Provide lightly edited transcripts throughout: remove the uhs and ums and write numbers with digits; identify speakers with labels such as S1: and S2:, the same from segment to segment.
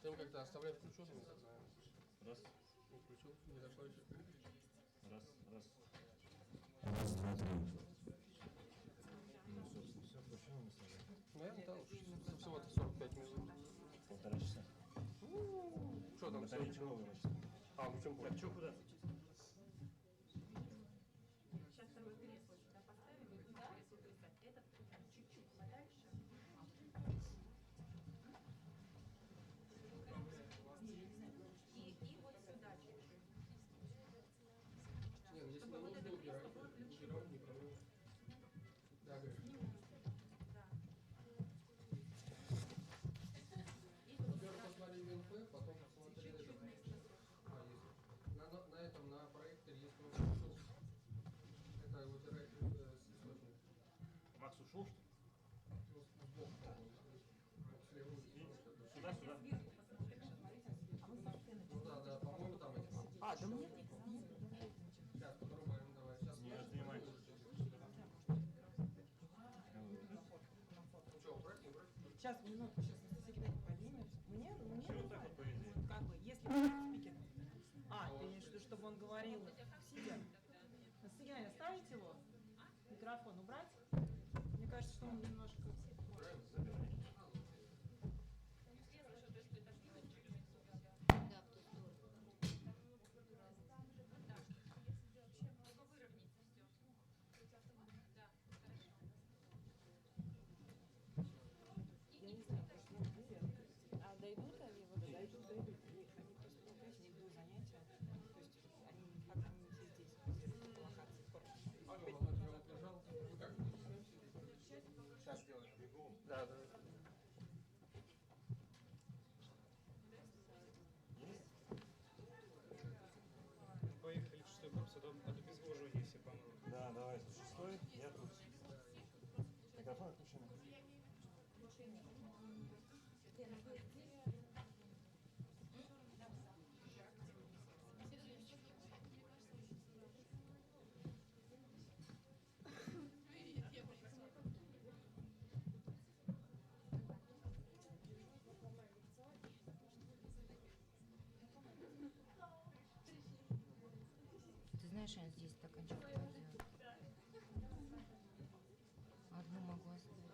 S1: Затем как-то оставляй включенным, так знаем.
S2: Раз.
S1: Не включил, не дошло еще.
S2: Раз, раз.
S3: Раз, два, три.
S2: Ну, собственно, все включено на столе.
S1: Наверное, да, уж всего-то 45 минут.
S2: Полтора часа.
S1: Что там
S2: Батарейки
S1: все?
S2: новые вообще.
S1: А, ну чем
S2: Так, что куда?
S4: Сейчас второе кресло сюда поставим, и кресло присядь. Этот чуть-чуть подальше. И вот сюда чуть-чуть.
S1: Не, ну если
S4: Чтобы вот это кресло было ключевым.
S1: не проблема. Да, говорю.
S4: Да.
S1: Сперва посмотри ВНП, потом посмотри это. На этом, на проекторе есть кнопка «Ушел». Это выбирает источник.
S2: Макс ушел, что ли?
S1: Ну, сбоку, по-моему. Слева.
S2: Сюда, сюда.
S1: Ну да, по-моему, там эти.
S4: А, да мне?
S1: Сейчас, подрубаем, давай. Сейчас
S2: Не отнимай.
S1: Ну что, убрать, не убрать?
S5: Сейчас, минутку, сейчас всегда не поднимешь. Мне
S2: Все вот так вот, по идее.
S5: как бы, если спикер. А, ты имеешь в виду, чтобы он говорил сидя. На сидя ставить его? Микрофон убрать? Мне кажется, что он немножко...
S2: Забирай.
S5: Я не знаю, просто не уверен. А дойдут они? Вот дойдут. Они просто, знаете, не до занятия. То есть они пока не здесь, по локации.
S1: А, он лежал. Ну как? Сейчас сделаем.
S2: Бегом.
S1: Да, да.
S6: Поехали в шестой корпус, а то от обезвоживания все помрут.
S2: Да, давай, шестой. Я тут. Микрофон отключен.
S7: Ты знаешь, я здесь стаканчик кладу. Одну могу оставить.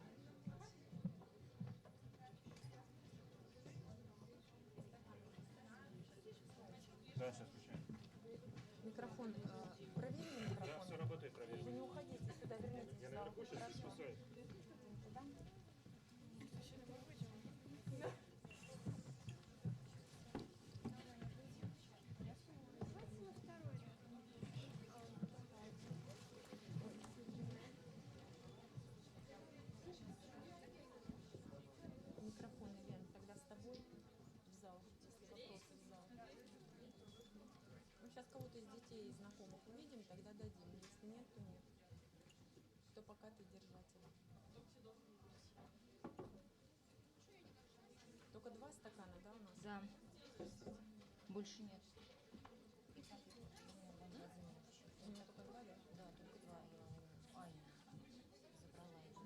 S2: Да, сейчас включаем.
S5: Микрофон, проверили микрофон?
S2: Да, все работает,
S5: Вы
S2: проверим.
S5: не уходите сюда, вернитесь.
S2: Я наверху сейчас здесь спасаюсь.
S5: Микрофон, Лен, тогда с тобой в зал, если вопросы в зал. Ну, сейчас кого-то из детей, из знакомых увидим, тогда дадим. Если нет, то нет. То пока ты держатель. Только 2 стакана, да, у нас?
S7: Да. Больше нет.
S5: У меня только 2, да?
S7: Да, только 2. Я Аня забрала его.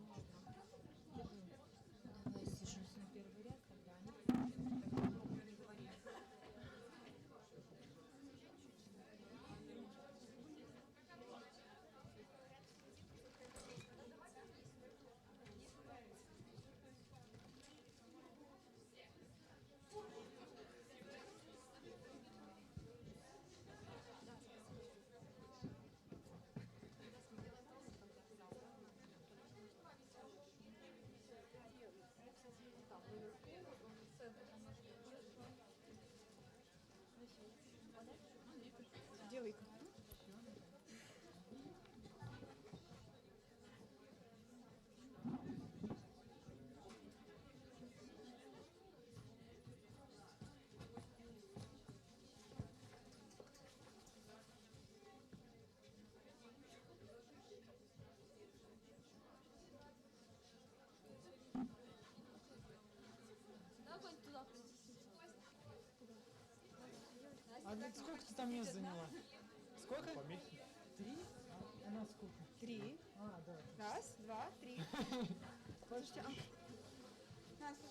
S7: Давай сажусь на первый ряд, тогда они не говорили.
S5: Делай-ка. А сколько ты там мест заняла? Сколько? 3? А нас сколько?
S8: 3.
S5: А, да.
S8: Раз, два, три. Слушайте, а... Настя,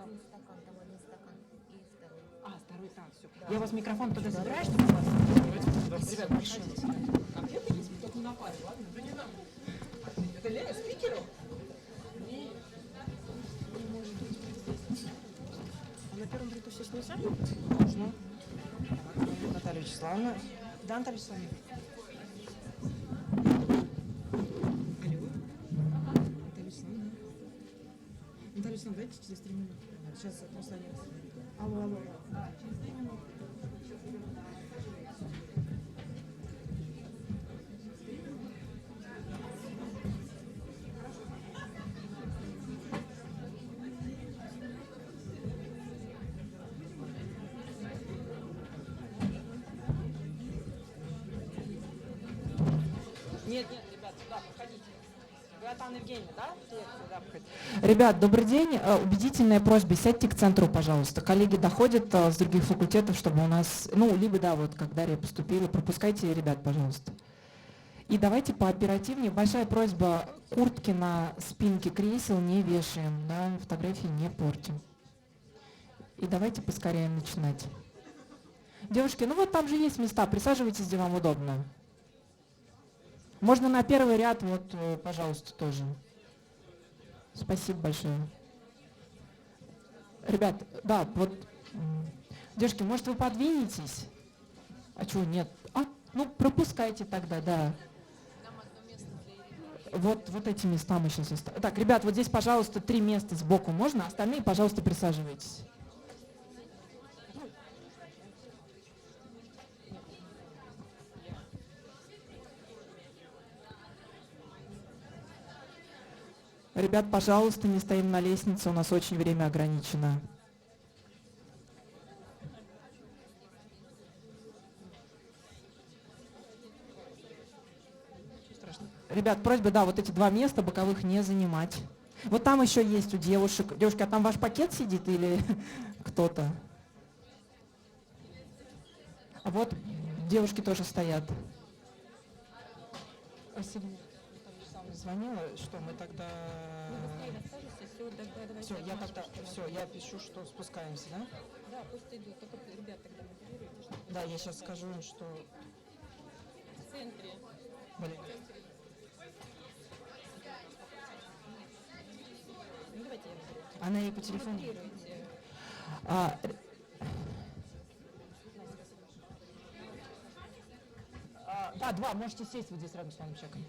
S7: один стакан, там один стакан и второй.
S8: А, второй там, все. Я у вас микрофон туда забираю, чтобы у вас... Ребят, приходите.
S1: А где-то есть, только не на паре, ладно? Да не надо. Это Лера спикеру?
S8: А на первом ряду сесть нельзя? Можно. Так, Наталья Вячеславовна. Да, Наталья Вячеславовна? Алло. Наталья Вячеславовна. Наталья Вячеславовна, дайте через 3 минуты. Сейчас просто они... Алло, алло. Через 3 минуты. Нет, ребят, сюда проходите. Вы от Анны Евгеньевны, да? Сюда проходите. Ребят, добрый день. Убедительная просьба, сядьте к центру, пожалуйста. Коллеги доходят с других факультетов, чтобы у нас, либо, да, вот, как Дарья поступила, пропускайте ребят, пожалуйста. И давайте пооперативнее. Большая просьба, куртки на спинке кресел не вешаем, да, фотографии не портим. И давайте поскорее начинать. Девушки, вот там же есть места, присаживайтесь, где вам удобно. Можно на первый ряд, вот, пожалуйста, тоже. Спасибо большое. Ребят, да, вот, девушки, может, вы подвинетесь? А чего, нет? Пропускайте тогда, да. Вот эти места мы сейчас оставим. Так, ребят, вот здесь, пожалуйста, 3 места сбоку можно, остальные, пожалуйста, присаживайтесь. Ребят, пожалуйста, не стоим на лестнице, у нас очень время ограничено. Ребят, просьба, да, вот эти 2 места боковых не занимать. Вот там еще есть у девушек. Девушки, а там ваш пакет сидит или кто-то? А вот девушки тоже стоят. Спасибо. Звонила, что мы тогда... Все, я пишу, что спускаемся, да?
S5: Да, пусть идут, только ребят тогда мотивируйте.
S8: Да, я сейчас скажу им, что...
S5: В центре.
S8: Блин.
S5: Давайте я наберу.
S8: Она ей по телефону... Да, 2, можете сесть вот здесь рядом с вами человеком.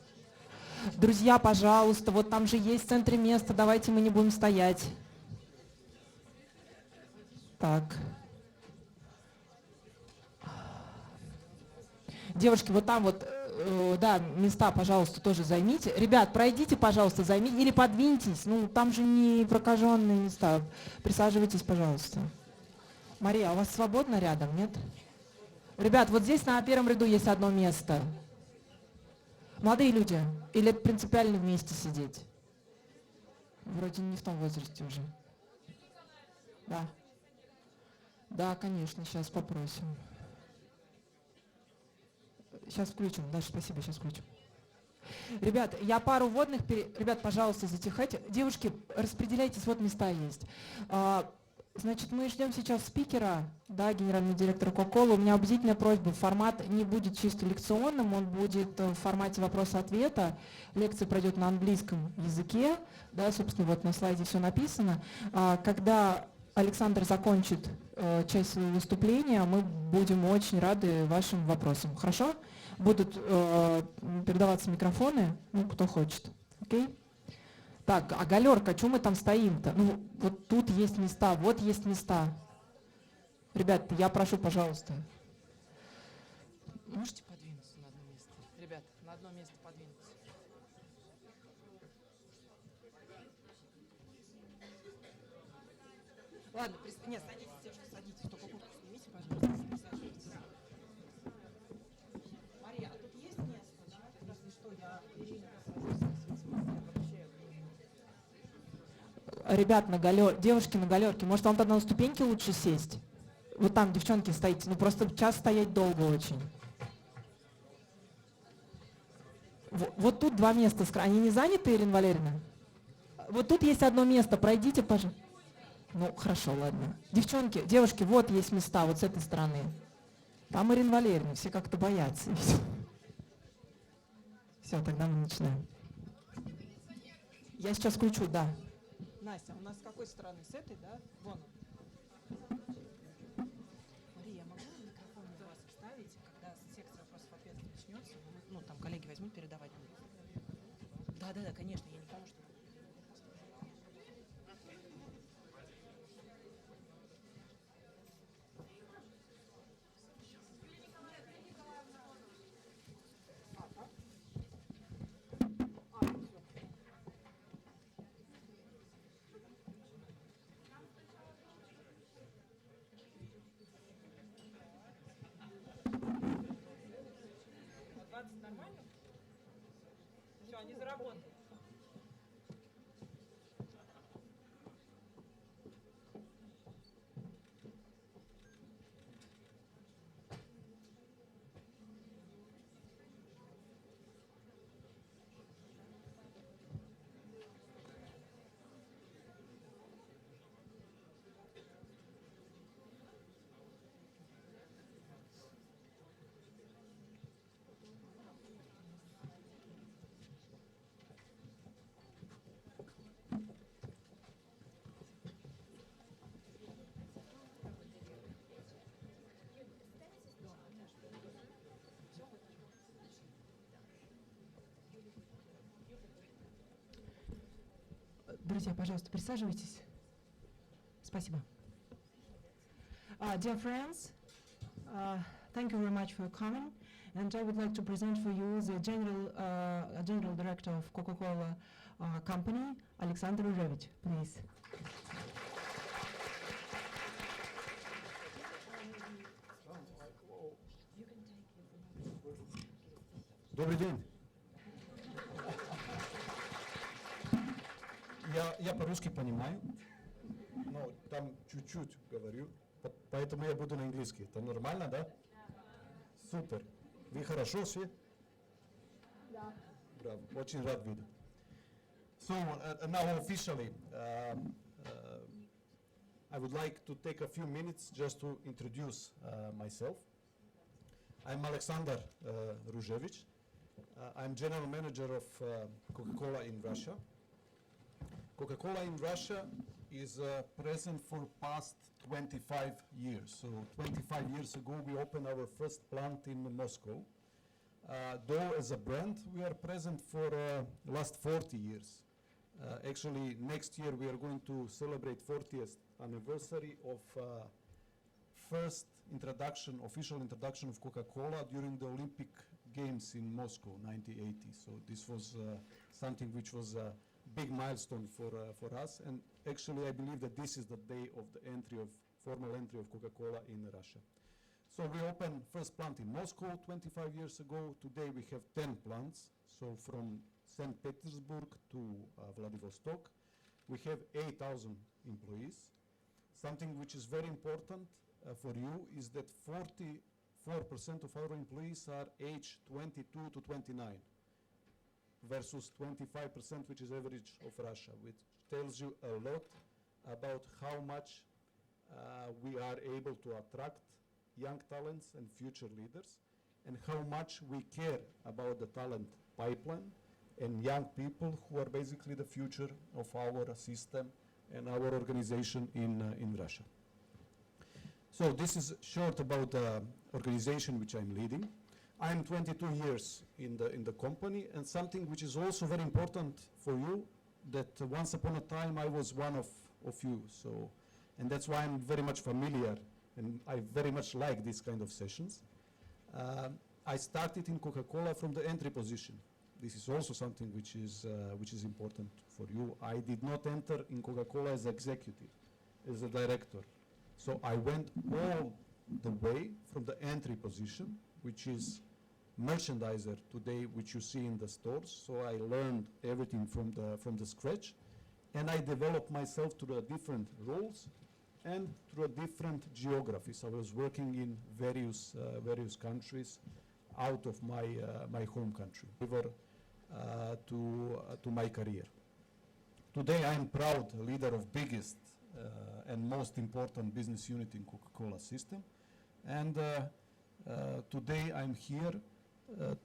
S8: Друзья, пожалуйста, вот там же есть в центре место, давайте мы не будем стоять. Так. Девушки, вот там вот, да, места, пожалуйста, тоже займите. Ребят, пройдите, пожалуйста, займите или подвиньтесь. Там же не прокаженные места. Присаживайтесь, пожалуйста. Мария, а у вас свободно рядом, нет? Ребят, вот здесь на первом ряду есть одно место. Молодые люди, или принципиально вместе сидеть? Вроде не в том возрасте уже. Да. Да, конечно, сейчас попросим. Сейчас включим. Даша, спасибо, сейчас включим. Ребят, я пару вводных... Ребят, пожалуйста, затихайте. Девушки, распределяйтесь, вот места есть. Значит, мы ждем сейчас спикера, да, генерального директора Кока-Колы. У меня убедительная просьба, формат не будет чисто лекционным, он будет в формате вопроса-ответа. Лекция пройдет на английском языке, да, собственно, вот на слайде все написано. Когда Александр закончит часть своего выступления, мы будем очень рады вашим вопросам. Хорошо? Будут передаваться микрофоны, кто хочет. Окей? Так, а галерка, что мы там стоим-то? Вот тут есть места, вот есть места. Ребят, я прошу, пожалуйста. Можете подвинуться на одно место? Ребят, на одно место подвинуться. Ладно, нет, садитесь, девушка, садитесь. Только куртку снимите, пожалуйста, присаживайтесь. Мария, а тут есть место, да? Если что, я Ирине Ребят, девушки на галерке, может вам тогда на ступеньки лучше сесть? Вот там, девчонки, стоите. Просто час стоять долго очень. Вот тут 2 места. Они не заняты, Ирина Валерьевна? Вот тут есть одно место. Пройдите, пожалуйста. Ну, хорошо, ладно. Девчонки, девушки, вот есть места, вот с этой стороны. Там Ирина Валерьевна, все как-то боятся. Все, тогда мы начинаем. Я сейчас включу, да. Настя, у нас с какой стороны? С этой, да? Вон он.
S7: Мария, я могу микрофон у вас вставить, когда секция вопросов-ответов начнется? Ну, там коллеги возьмут, передавать будут. Да, конечно, я никому что.
S8: Нормально? Все, они заработали.
S7: Друзья, пожалуйста, присаживайтесь. Спасибо. Dear friends, thank you very much for coming. And I would like to present for you the General Director of Coca-Cola Company, Alexander Ruzhevich, please.
S2: Добрый день. Я по-русски понимаю, но там чуть-чуть говорю, поэтому я буду на английский. Это нормально, да? Супер. Вы хорошо все? Да. Браво. Очень рад видеть. So now officially, I would like to take a few minutes just to introduce myself. I'm Alexander Ruzhevich. I'm general manager of Coca-Cola in Russia. Coca-Cola in Russia is present for past 25 years. So 25 years ago we opened our first plant in Moscow. Though as a brand we are present for last 40 years. Actually next year we are going to celebrate 40th anniversary of first introduction, official introduction of Coca-Cola during the Olympic Games in Moscow 1980. So this was something which was a big milestone for us, and actually I believe that this is the day of the formal entry of Coca-Cola in Russia. So we opened first plant in Moscow 25 years ago. Today we have 10 plants, so from St. Petersburg to Vladivostok. We have 8,000 employees. Something which is very important for you is that 44% of our employees are aged 22 to 29. Versus 25%, which is average of Russia, which tells you a lot about how much we are able to attract young talents and future leaders, and how much we care about the talent pipeline and young people who are basically the future of our system and our organization in Russia. So this is short about the organization which I'm leading. I'm 22 years in the company, and something which is also very important for you, that once upon a time I was one of you. So, and that's why I'm very much familiar, and I very much like these kind of sessions. I started in Coca-Cola from the entry position. This is also something which is important for you. I did not enter in Coca-Cola as executive, as a director. So I went all the way from the entry position, which is merchandiser today, which you see in the stores. So I learned everything from the scratch, and I developed myself to the different roles and through different geographies. I was working in various countries out of my home country, to my career. Today I am proud leader of biggest and most important business unit in Coca-Cola system. And today I'm here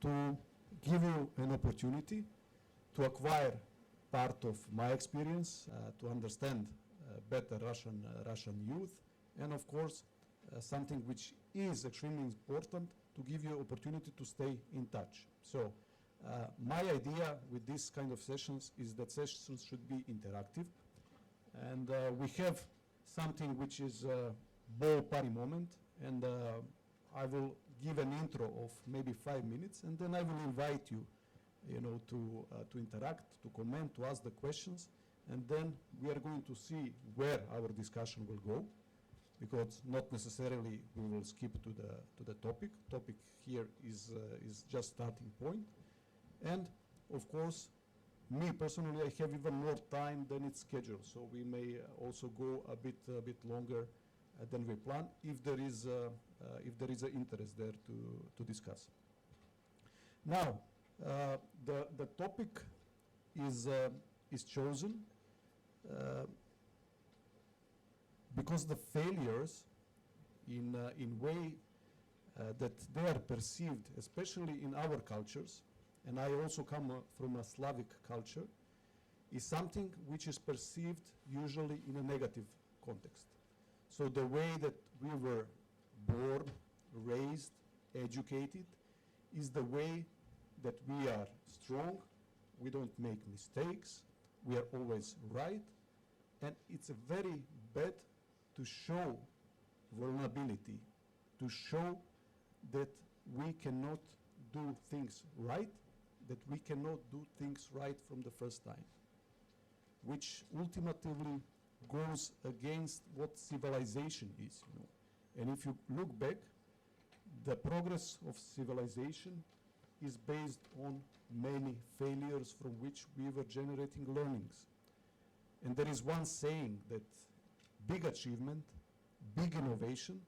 S2: to give you an opportunity to acquire part of my experience, to understand better Russian youth, and of course something which is extremely important, to give you opportunity to stay in touch. So my idea with this kind of sessions is that sessions should be interactive, and we have something which is a ball party moment, and I will give an intro of maybe 5 minutes, and then I will invite you, to interact, to comment, to ask the questions, and then we are going to see where our discussion will go, because not necessarily we will skip to the topic. Topic here is just starting point, and of course, me personally, I have even more time than it's scheduled, so we may also go a bit longer than we plan, if there is an interest there to discuss. Now, the topic is chosen because the failures in way that they are perceived, especially in our cultures, and I also come from a Slavic culture, is something which is perceived usually in a negative context. So the way that we were born, raised, educated, is the way that we are strong, we don't make mistakes, we are always right, and it's very bad to show vulnerability, to show that we cannot do things right, that we cannot do things right from the first time, which ultimately goes against what civilization is, And if you look back, the progress of civilization is based on many failures from which we were generating learnings. And there is one saying that big achievement, big innovation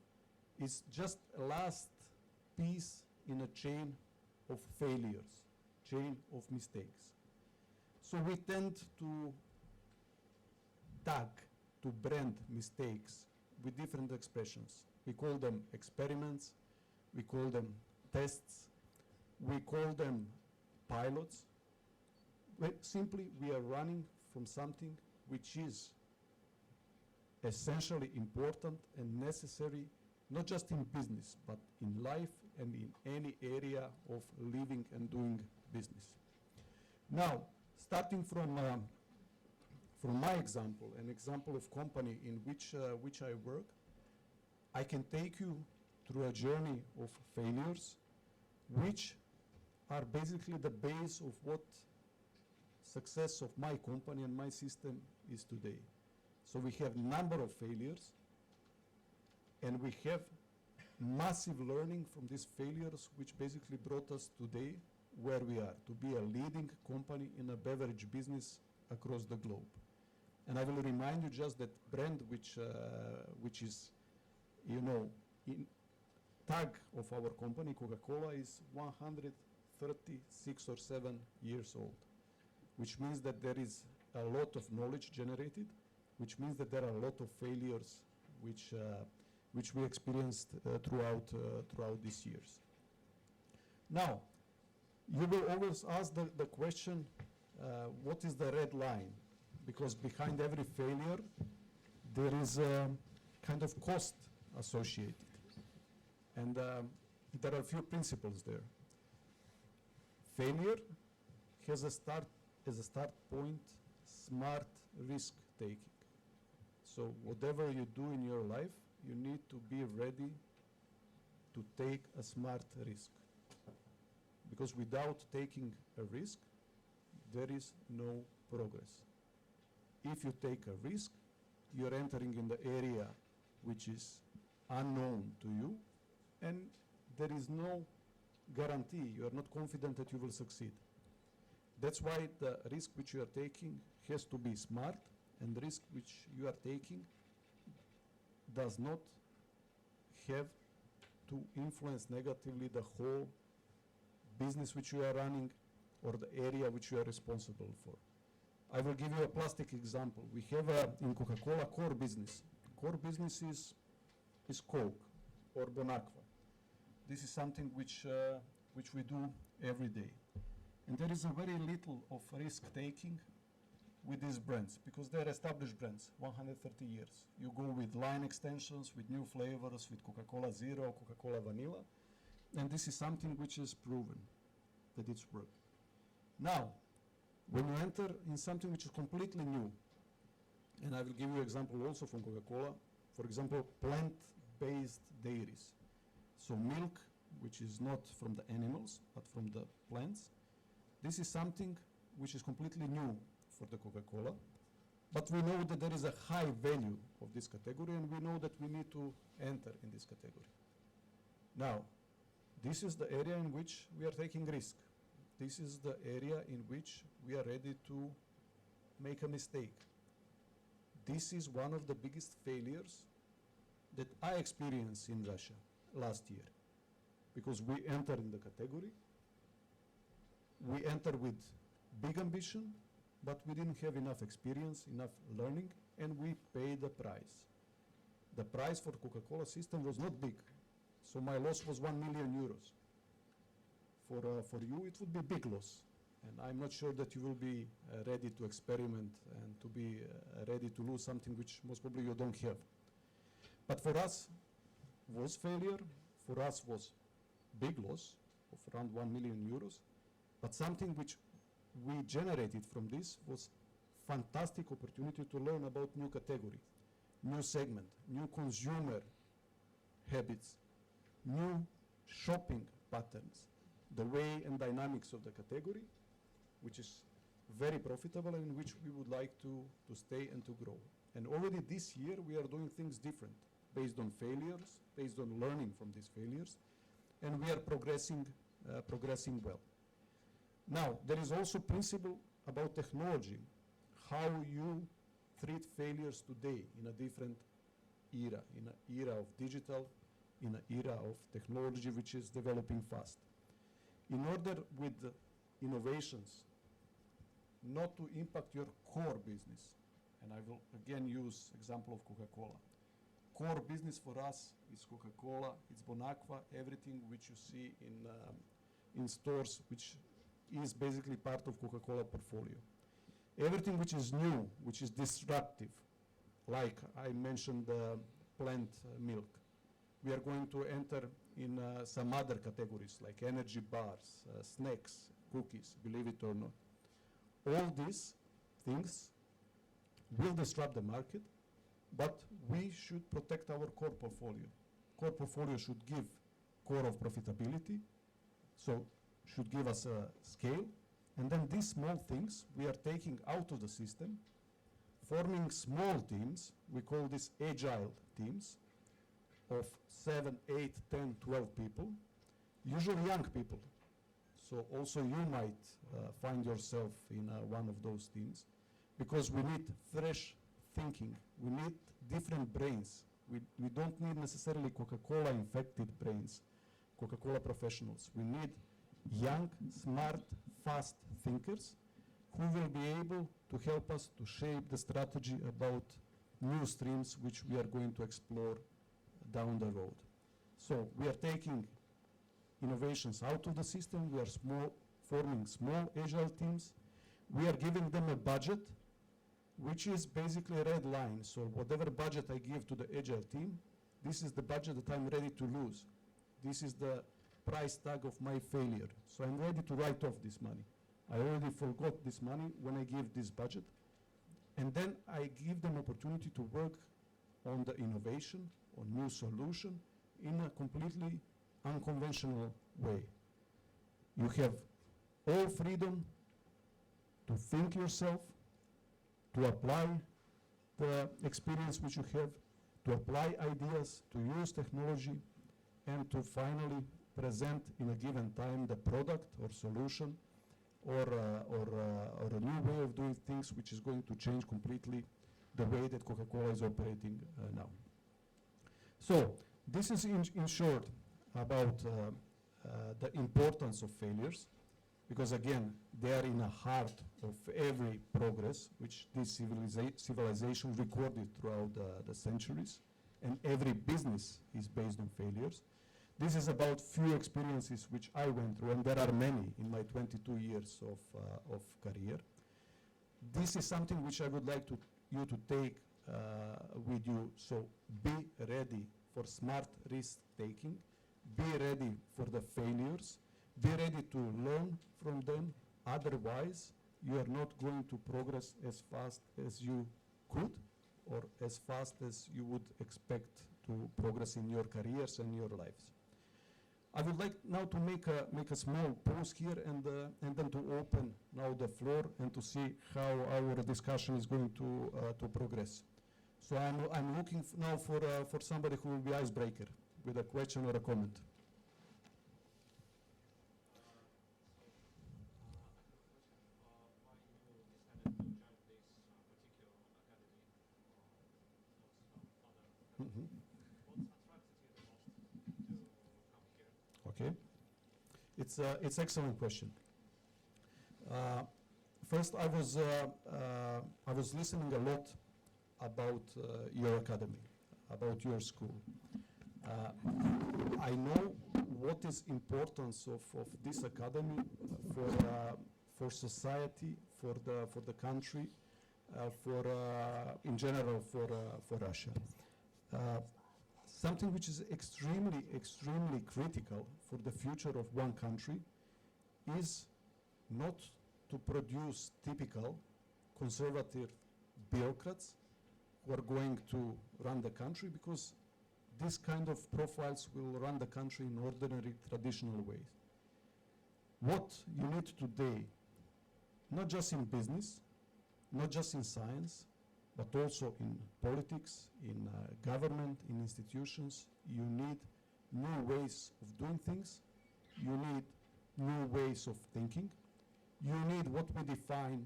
S2: is just a last piece in a chain of failures, chain of mistakes. So we tend to tag, to brand mistakes with different expressions. We call them experiments, we call them tests, we call them pilots. Simply, we are running from something which is essentially important and necessary, not just in business, but in life and in any area of living and doing business. Now, starting from my example, an example of company in which I work, I can take you through a journey of failures, which are basically the base of what success of my company and my system is today. So we have number of failures, and we have massive learning from these failures, which basically brought us today where we are, to be a leading company in a beverage business across the globe. And I will remind you just that brand which is, in tag of our company, Coca-Cola, is 136 or 7 years old, which means that there is a lot of knowledge generated, which means that there are a lot of failures which we experienced throughout these years. Now, you will always ask the question, what is the red line? Because behind every failure, there is a kind of cost associated. And there are a few principles there. Failure has a start, as a start point, smart risk taking. So whatever you do in your life, you need to be ready to take a smart risk. Because without taking a risk, there is no progress. If you take a risk, you're entering in the area which is unknown to you, and there is no guarantee, you are not confident that you will succeed. That's why the risk which you are taking has to be smart, and the risk which you are taking does not have to influence negatively the whole business which you are running or the area which you are responsible for. I will give you a plastic example. We have in Coca-Cola core business. Core business is Coke or Bonacqua. This is something which we do every day. And there is a very little of risk taking with these brands because they're established brands, 130 years. You go with line extensions, with new flavors, with Coca-Cola Zero, Coca-Cola Vanilla, and this is something which is proven that it's work. Now, when you enter in something which is completely new, and I will give you an example also from Coca-Cola, for example, plant-based dairies. So milk, which is not from the animals, but from the plants. This is something which is completely new for the Coca-Cola, but we know that there is a high value of this category, and we know that we need to enter in this category. Now, this is the area in which we are taking risk. This is the area in which we are ready to make a mistake. This is one of the biggest failures that I experienced in Russia last year, because we enter in the category, we enter with big ambition, but we didn't have enough experience, enough learning, and we paid the price. The price for Coca-Cola system was not big, so my loss was 1 million euros. For you, it would be big loss, and I'm not sure that you will be ready to experiment and to be ready to lose something which most probably you don't have. But for us, was failure. For us, was big loss of around 1 million euros. But something which we generated from this was fantastic opportunity to learn about new category, new segment, new consumer habits, new shopping patterns, the way and dynamics of the category, which is very profitable and in which we would like to stay and to grow. And already this year we are doing things different, based on failures, based on learning from these failures, and we are progressing well. Now, there is also principle about technology, how you treat failures today in a different era, in an era of digital, in an era of technology which is developing fast. In order with the innovations not to impact your core business, and I will again use example of Coca-Cola. Core business for us is Coca-Cola, it's Bonacqua, everything which you see in stores, which is basically part of Coca-Cola portfolio. Everything which is new, which is disruptive, like I mentioned plant milk. We are going to enter in some other categories like energy bars, snacks, cookies, believe it or not. All these things will disrupt the market, but we should protect our core portfolio. Core portfolio should give core of profitability, so should give us a scale, and then these small things we are taking out of the system, forming small teams, we call this agile teams, of 7, 8, 10, 12 people, usually young people. So also you might find yourself in one of those teams, because we need fresh thinking, we need different brains. We don't need necessarily Coca-Cola infected brains, Coca-Cola professionals. We need young, smart, fast thinkers who will be able to help us to shape the strategy about new streams which we are going to explore down the road. So we are taking innovations out of the system, we are forming small agile teams, we are giving them a budget which is basically a red line. So whatever budget I give to the agile team, this is the budget that I'm ready to lose. This is the price tag of my failure. So I'm ready to write off this money. I already forgot this money when I give this budget. And then I give them opportunity to work on the innovation, on new solution in a completely unconventional way. You have all freedom to think yourself, to apply the experience which you have, to apply ideas, to use technology, and to finally present in a given time the product or solution or a new way of doing things which is going to change completely the way that Coca-Cola is operating now. So this is in short about the importance of failures because again, they are in the heart of every progress which this civilization recorded throughout the centuries, and every business is based on failures. This is about few experiences which I went through, and there are many in my 22 years of career. This is something which I would like you to take with you. So be ready for smart risk taking, be ready for the failures, be ready to learn from them. Otherwise, you are not going to progress as fast as you could or as fast as you would expect to progress in your careers and your lives. I would like now to make a small pause here and then to open now the floor and to see how our discussion is going to progress. So I'm looking now for somebody who will be icebreaker with a question or a comment. Mhm. Okay, it's excellent question. First, I was listening a lot about your academy, about your school. I know what is importance of this academy for society, for the country, in general for Russia. Something which is extremely critical for the future of one country is not to produce typical conservative bureaucrats who are going to run the country, because this kind of profiles will run the country in ordinary, traditional ways. What you need today, not just in business, not just in science, but also in politics, in government, in institutions, you need new ways of doing things. You need new ways of thinking. You need what we define,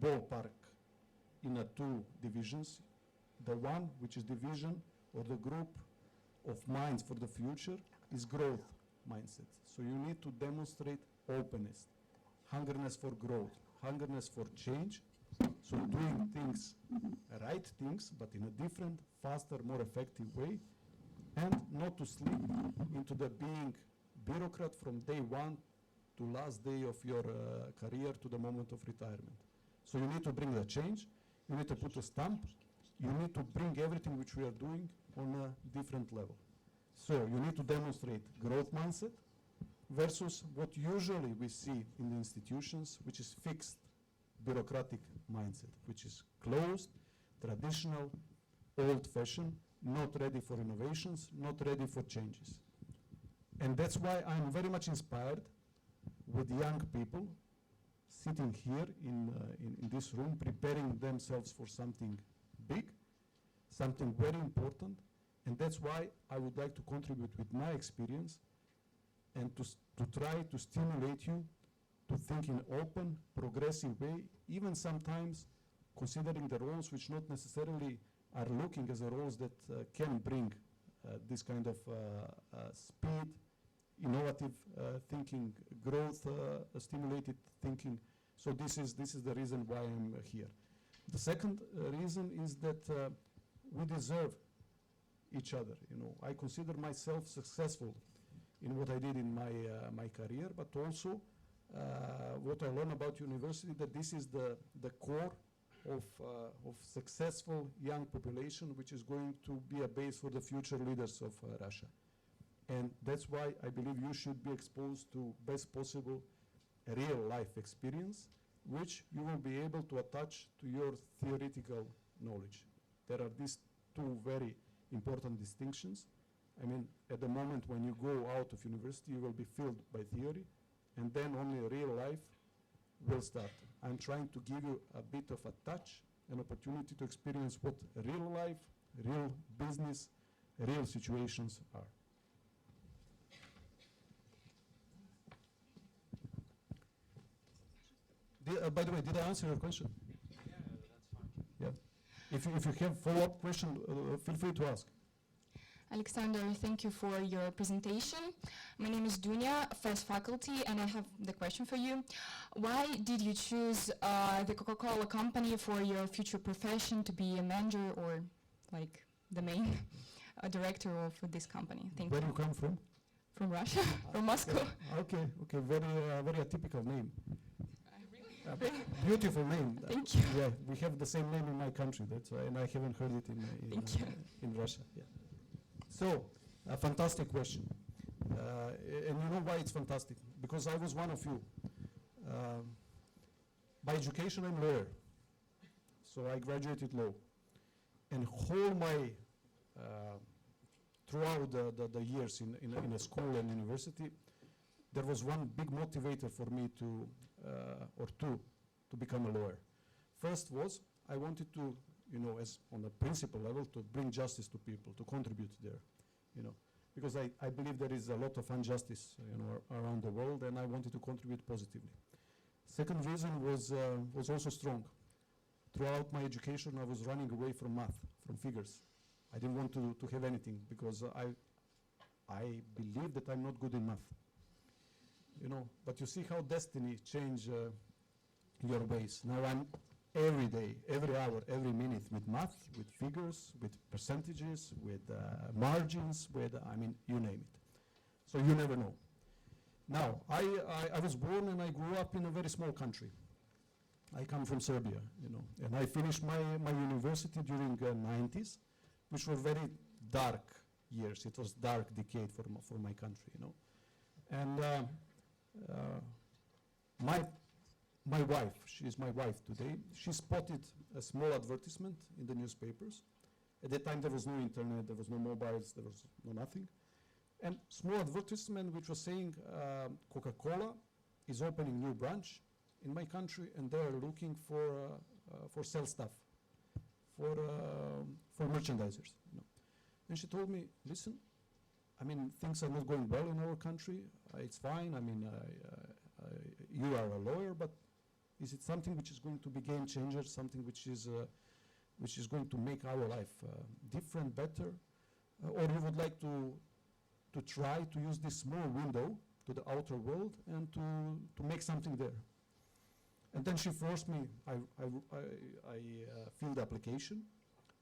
S2: ballpark in two divisions. The one, which is division or the group of minds for the future, is growth mindset. So you need to demonstrate openness, hungriness for growth, hungriness for change. So doing things, right things, but in a different, faster, more effective way, and not to slip into the being bureaucrat from day one to last day of your career to the moment of retirement. So you need to bring the change, you need to put a stamp, you need to bring everything which we are doing on a different level. So you need to demonstrate growth mindset versus what usually we see in the institutions, which is fixed bureaucratic mindset, which is closed, traditional, old-fashioned, not ready for innovations, not ready for changes. And that's why I'm very much inspired with young people sitting here in this room, preparing themselves for something big, something very important. And that's why I would like to contribute with my experience and to try to stimulate you to think in open, progressive way, even sometimes considering the roles which not necessarily are looking as the roles that can bring this kind of speed, innovative thinking, growth, stimulated thinking. So this is the reason why I'm here. The second reason is that we deserve each other. I consider myself successful in what I did in my career, but also what I learned about university, that this is the core of successful young population, which is going to be a base for the future leaders of Russia. And that's why I believe you should be exposed to best possible real life experience, which you will be able to attach to your theoretical knowledge. There are these two very important distinctions. I mean, at the moment when you go out of university, you will be filled by theory, and then only real life will start. I'm trying to give you a bit of a touch, an opportunity to experience what real life, real business, real situations are. By the way, did I answer your question?
S6: Yeah, that's fine.
S2: Yeah. If you have follow-up question, feel free to ask.
S9: Alexander, thank you for your presentation. My name is Dunya, first faculty, and I have the question for you. Why did you choose the Coca-Cola company for your future profession to be a manager or like the main director of this company? Thank
S2: Where
S9: you.
S2: you come from?
S9: From Russia, from Moscow.
S2: Okay, very atypical name. Beautiful name.
S9: Thank you.
S2: Yeah, we have the same name in my country, that's why, and I haven't heard it in Russia. Yeah. So, a fantastic question. And you know why it's fantastic? Because I was one of you. By education, I'm a lawyer. So I graduated law. And whole my, throughout the years in a school and university, there was one big motivator for me to become a lawyer. First was, I wanted to, as on a principal level, to bring justice to people, to contribute there, because I believe there is a lot of injustice, around the world, and I wanted to contribute positively. Second reason was also strong. Throughout my education, I was running away from math, from figures. I didn't want to have anything because I believe that I'm not good in math. But you see how destiny change your ways. Now I'm every day, every hour, every minute with math, with figures, with percentages, with margins, you name it. So you never know. Now, I was born and I grew up in a very small country. I come from Serbia, and I finished my university during the 90s, which were very dark years. It was dark decade for my country, And my wife, she is my wife today, she spotted a small advertisement in the newspapers. At that time there was no internet, there was no mobiles, there was no nothing. And small advertisement which was saying Coca-Cola is opening new branch in my country and they are looking for sell stuff, for merchandisers. And she told me, listen, things are not going well in our country. It's fine. You are a lawyer, but is it something which is going to be game changer? Something which is going to make our life different, better, or you would like to try to use this small window to the outer world and to make something there? And then she forced me. I filled the application,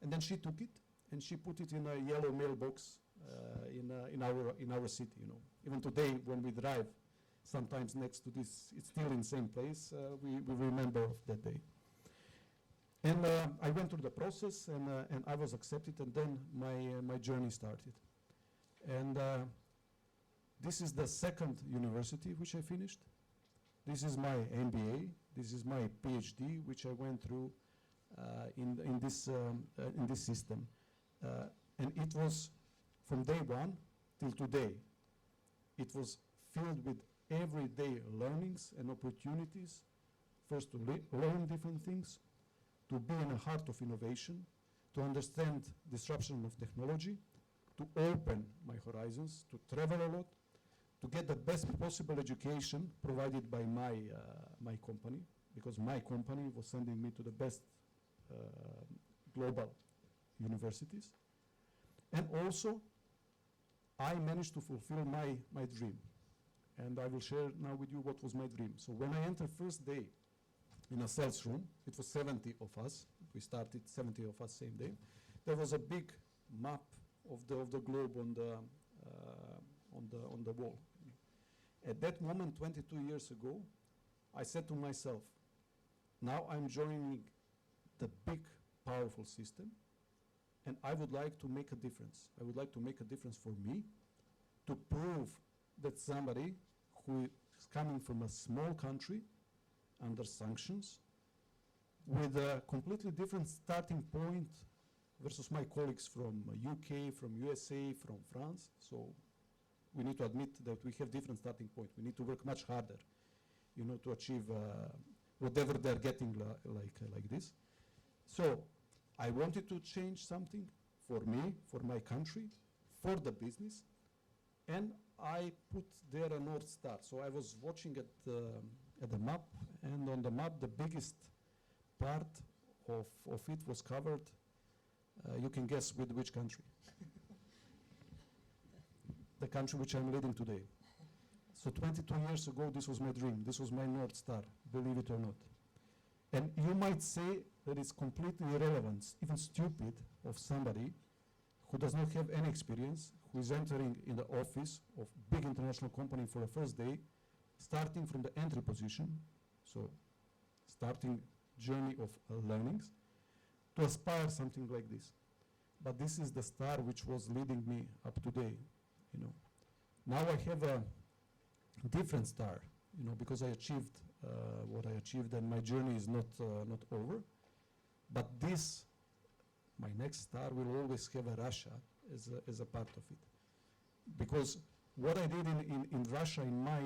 S2: and then she took it and she put it in a yellow mailbox. In our city, Even today, when we drive, sometimes next to this, it's still in the same place. We remember of that day. And I went through the process, and I was accepted, and then my journey started. And this is the second university which I finished. This is my MBA. This is my PhD, which I went through in this system, and it was. From day one till today, it was filled with everyday learnings and opportunities, first to learn different things, to be in the heart of innovation, to understand disruption of technology, to open my horizons, to travel a lot, to get the best possible education provided by my company, because my company was sending me to the best global universities. And also, I managed to fulfill my dream. And I will share now with you what was my dream. So when I entered first day in a sales room, it was 70 of us. We started 70 of us same day. There was a big map of the globe on the wall. At that moment, 22 years ago, I said to myself, now I'm joining the big, powerful system, and I would like to make a difference. I would like to make a difference for me, to prove that somebody who is coming from a small country under sanctions with a completely different starting point versus my colleagues from UK, from USA, from France. So we need to admit that we have different starting point. We need to work much harder, to achieve whatever they're getting like this. So I wanted to change something for me, for my country, for the business, and I put there a North Star. So I was watching at the map, and on the map, the biggest part of it was covered. You can guess with which country. the country which I'm leading today. So 22 years ago, this was my dream. This was my North Star, believe it or not. And you might say that it's completely irrelevant, even stupid, of somebody who does not have any experience, who is entering in the office of big international company for the first day, starting from the entry position, so starting journey of learnings, to aspire something like this. But this is the star which was leading me up today, you know. Now I have a different star, you know, because I achieved what I achieved, and my journey is not over. But this, my next star, will always have a Russia as a part of it. Because what I did in Russia in my,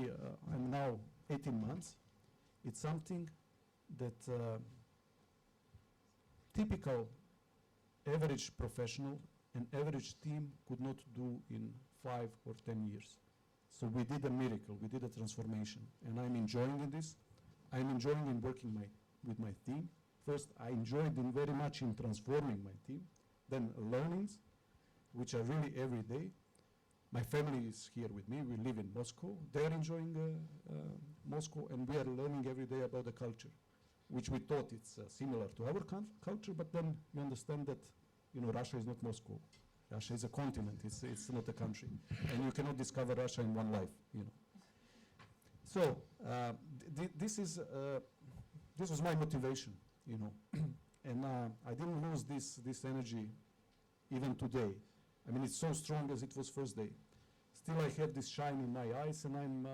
S2: I'm now 18 months, it's something that typical average professional and average team could not do in 5 or 10 years. So we did a miracle, we did a transformation, and I'm enjoying in this. I'm enjoying in working with my team. First, I enjoyed in very much in transforming my team, then learnings, which are really every day. My family is here with me, we live in Moscow. They're enjoying Moscow, and we are learning every day about the culture, which we thought it's similar to our culture, but then you understand that, you know, Russia is not Moscow. Russia is a continent, it's not a country. And you cannot discover Russia in one life, you know. So, this was my motivation, you know. And I didn't lose this energy even today. I mean, it's so strong as it was first day. Still, I have this shine in my eyes, and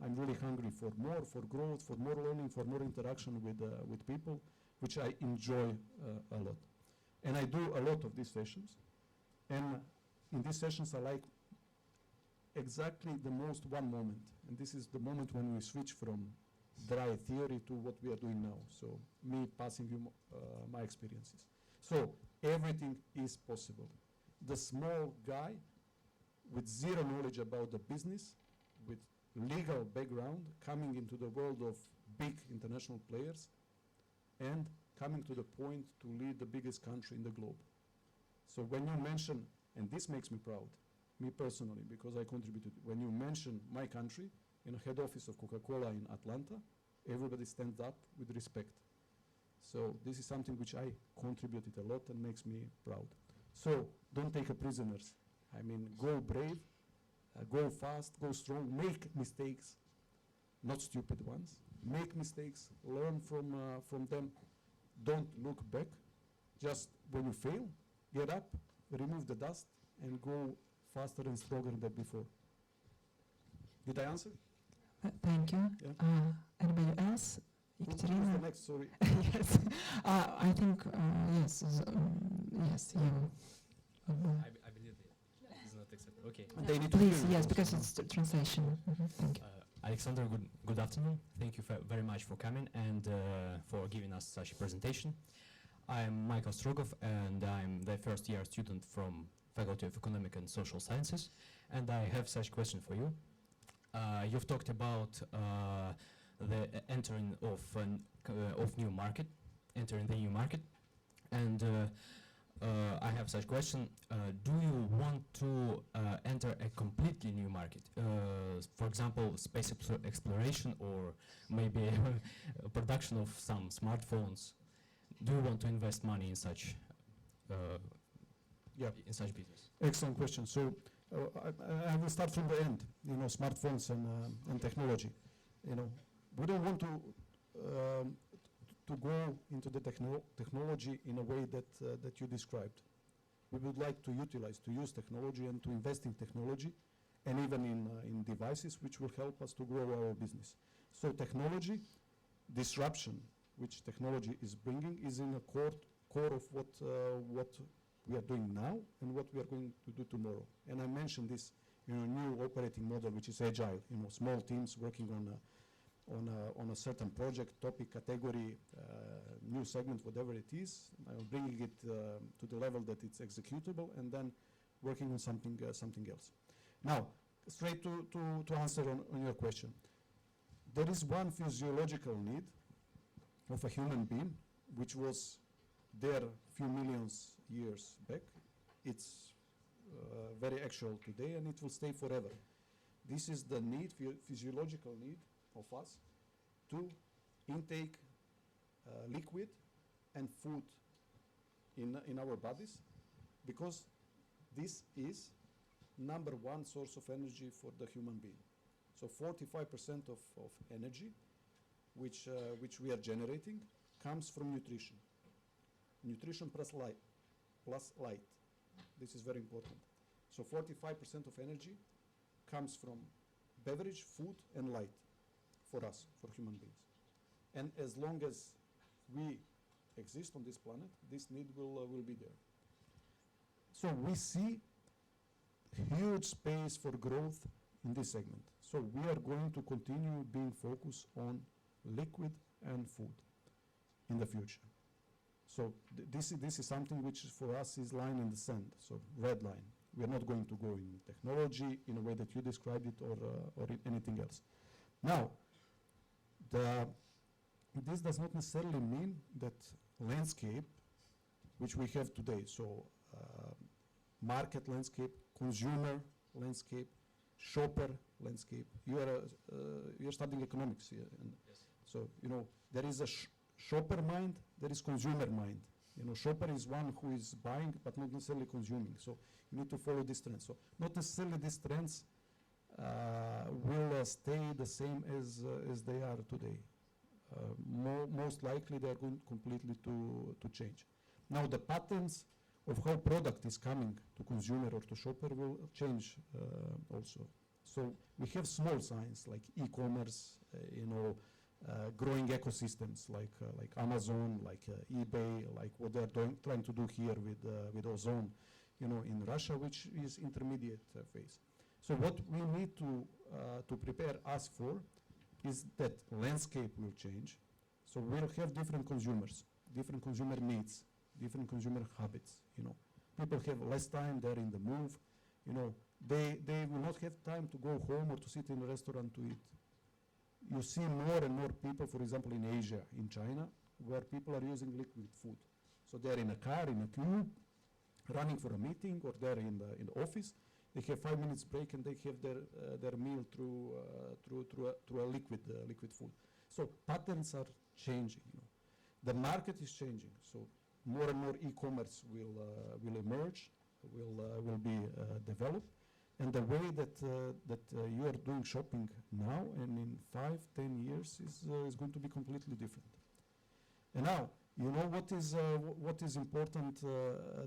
S2: I'm really hungry for more, for growth, for more learning, for more interaction with people, which I enjoy a lot. And I do a lot of these sessions. And in these sessions, I like exactly the most one moment. And this is the moment when we switch from dry theory to what we are doing now. So me passing you my experiences. So everything is possible. The small guy with zero knowledge about the business, with legal background, coming into the world of big international players, and coming to the point to lead the biggest country in the globe. So when you mention, and this makes me proud, me personally, because I contributed, when you mention my country in a head office of Coca-Cola in Atlanta, everybody stands up with respect. So this is something which I contributed a lot and makes me proud. So don't take a prisoners. I mean, go brave, go fast, go strong, make mistakes, not stupid ones. Make mistakes, learn from them. Don't look back. Just when you fail, get up, remove the dust, and go faster and stronger than before. Did I answer?
S7: Thank you.
S2: Yeah.
S7: Anybody else?
S2: Who's
S7: Ekaterina?
S2: the next? Sorry.
S7: Yes. I think, yes, yes, you.
S3: I believe it is not accepted. Okay.
S2: They need to
S7: Please,
S2: hear you
S7: yes,
S2: also.
S7: because it's translation. Thank you.
S3: Alexander, good afternoon. Thank you very much for coming and for giving us such a presentation. I'm Michael Strogov, and I'm the first year student from Faculty of Economic and Social Sciences, and I have such question for you. You've talked about the entering of new market, entering the new market, and I have such question. Do you want to enter a completely new market? For example, space exploration, or maybe production of some smartphones. Do you want to invest money in such in such business?
S2: Excellent question. So I will start from the end. You know, smartphones and technology. You know, we don't want to go into the technology in a way that you described. We would like to use technology and to invest in technology, and even in devices which will help us to grow our business. So technology, disruption, which technology is bringing, is in the core of what we are doing now and what we are going to do tomorrow. And I mentioned this, you know, new operating model, which is agile. You know, small teams working on a certain project, topic, category, new segment, whatever it is, bringing it to the level that it's executable, and then working on something else. Now, straight to answer on your question. There is one physiological need of a human being, which was there few millions years back. It's very actual today, and it will stay forever. This is the need, physiological need of us to intake liquid and food in our bodies, because this is number one source of energy for the human being. So 45% of energy which we are generating comes from nutrition. Nutrition plus light. This is very important. So 45% of energy comes from beverage, food, and light for us, for human beings. And as long as we exist on this planet, this need will be there. So we see huge space for growth in this segment. So we are going to continue being focused on liquid and food in the future. So this is something which for us is line in the sand, so red line. We are not going to go in technology in a way that you described it, or in anything else. Now, this does not necessarily mean that landscape which we have today, so market landscape, consumer landscape, shopper landscape. You are studying economics here, and so there is a shopper mind, there is consumer mind. Shopper is one who is buying but not necessarily consuming. So you need to follow this trend. So not necessarily these trends will stay the same as they are today. Most likely they are going completely to change. Now the patterns of how product is coming to consumer or to shopper will change also. So we have small signs like e-commerce, growing ecosystems like Amazon, like eBay, like what they're trying to do here with Ozone, in Russia, which is intermediate phase. So what we need to prepare us for is that landscape will change. So we'll have different consumers, different consumer needs, different consumer habits. People have less time, they're in the move. They will not have time to go home or to sit in a restaurant to eat. You see more and more people, for example, in Asia, in China, where people are using liquid food. So they're in a car, in a queue, running for a meeting, or they're in the office. They have 5 minutes break and they have their meal through a liquid food. So patterns are changing. The market is changing. So more and more e-commerce will emerge, will be developed. And the way that you are doing shopping now and in 5-10 years is going to be completely different. And now, what is important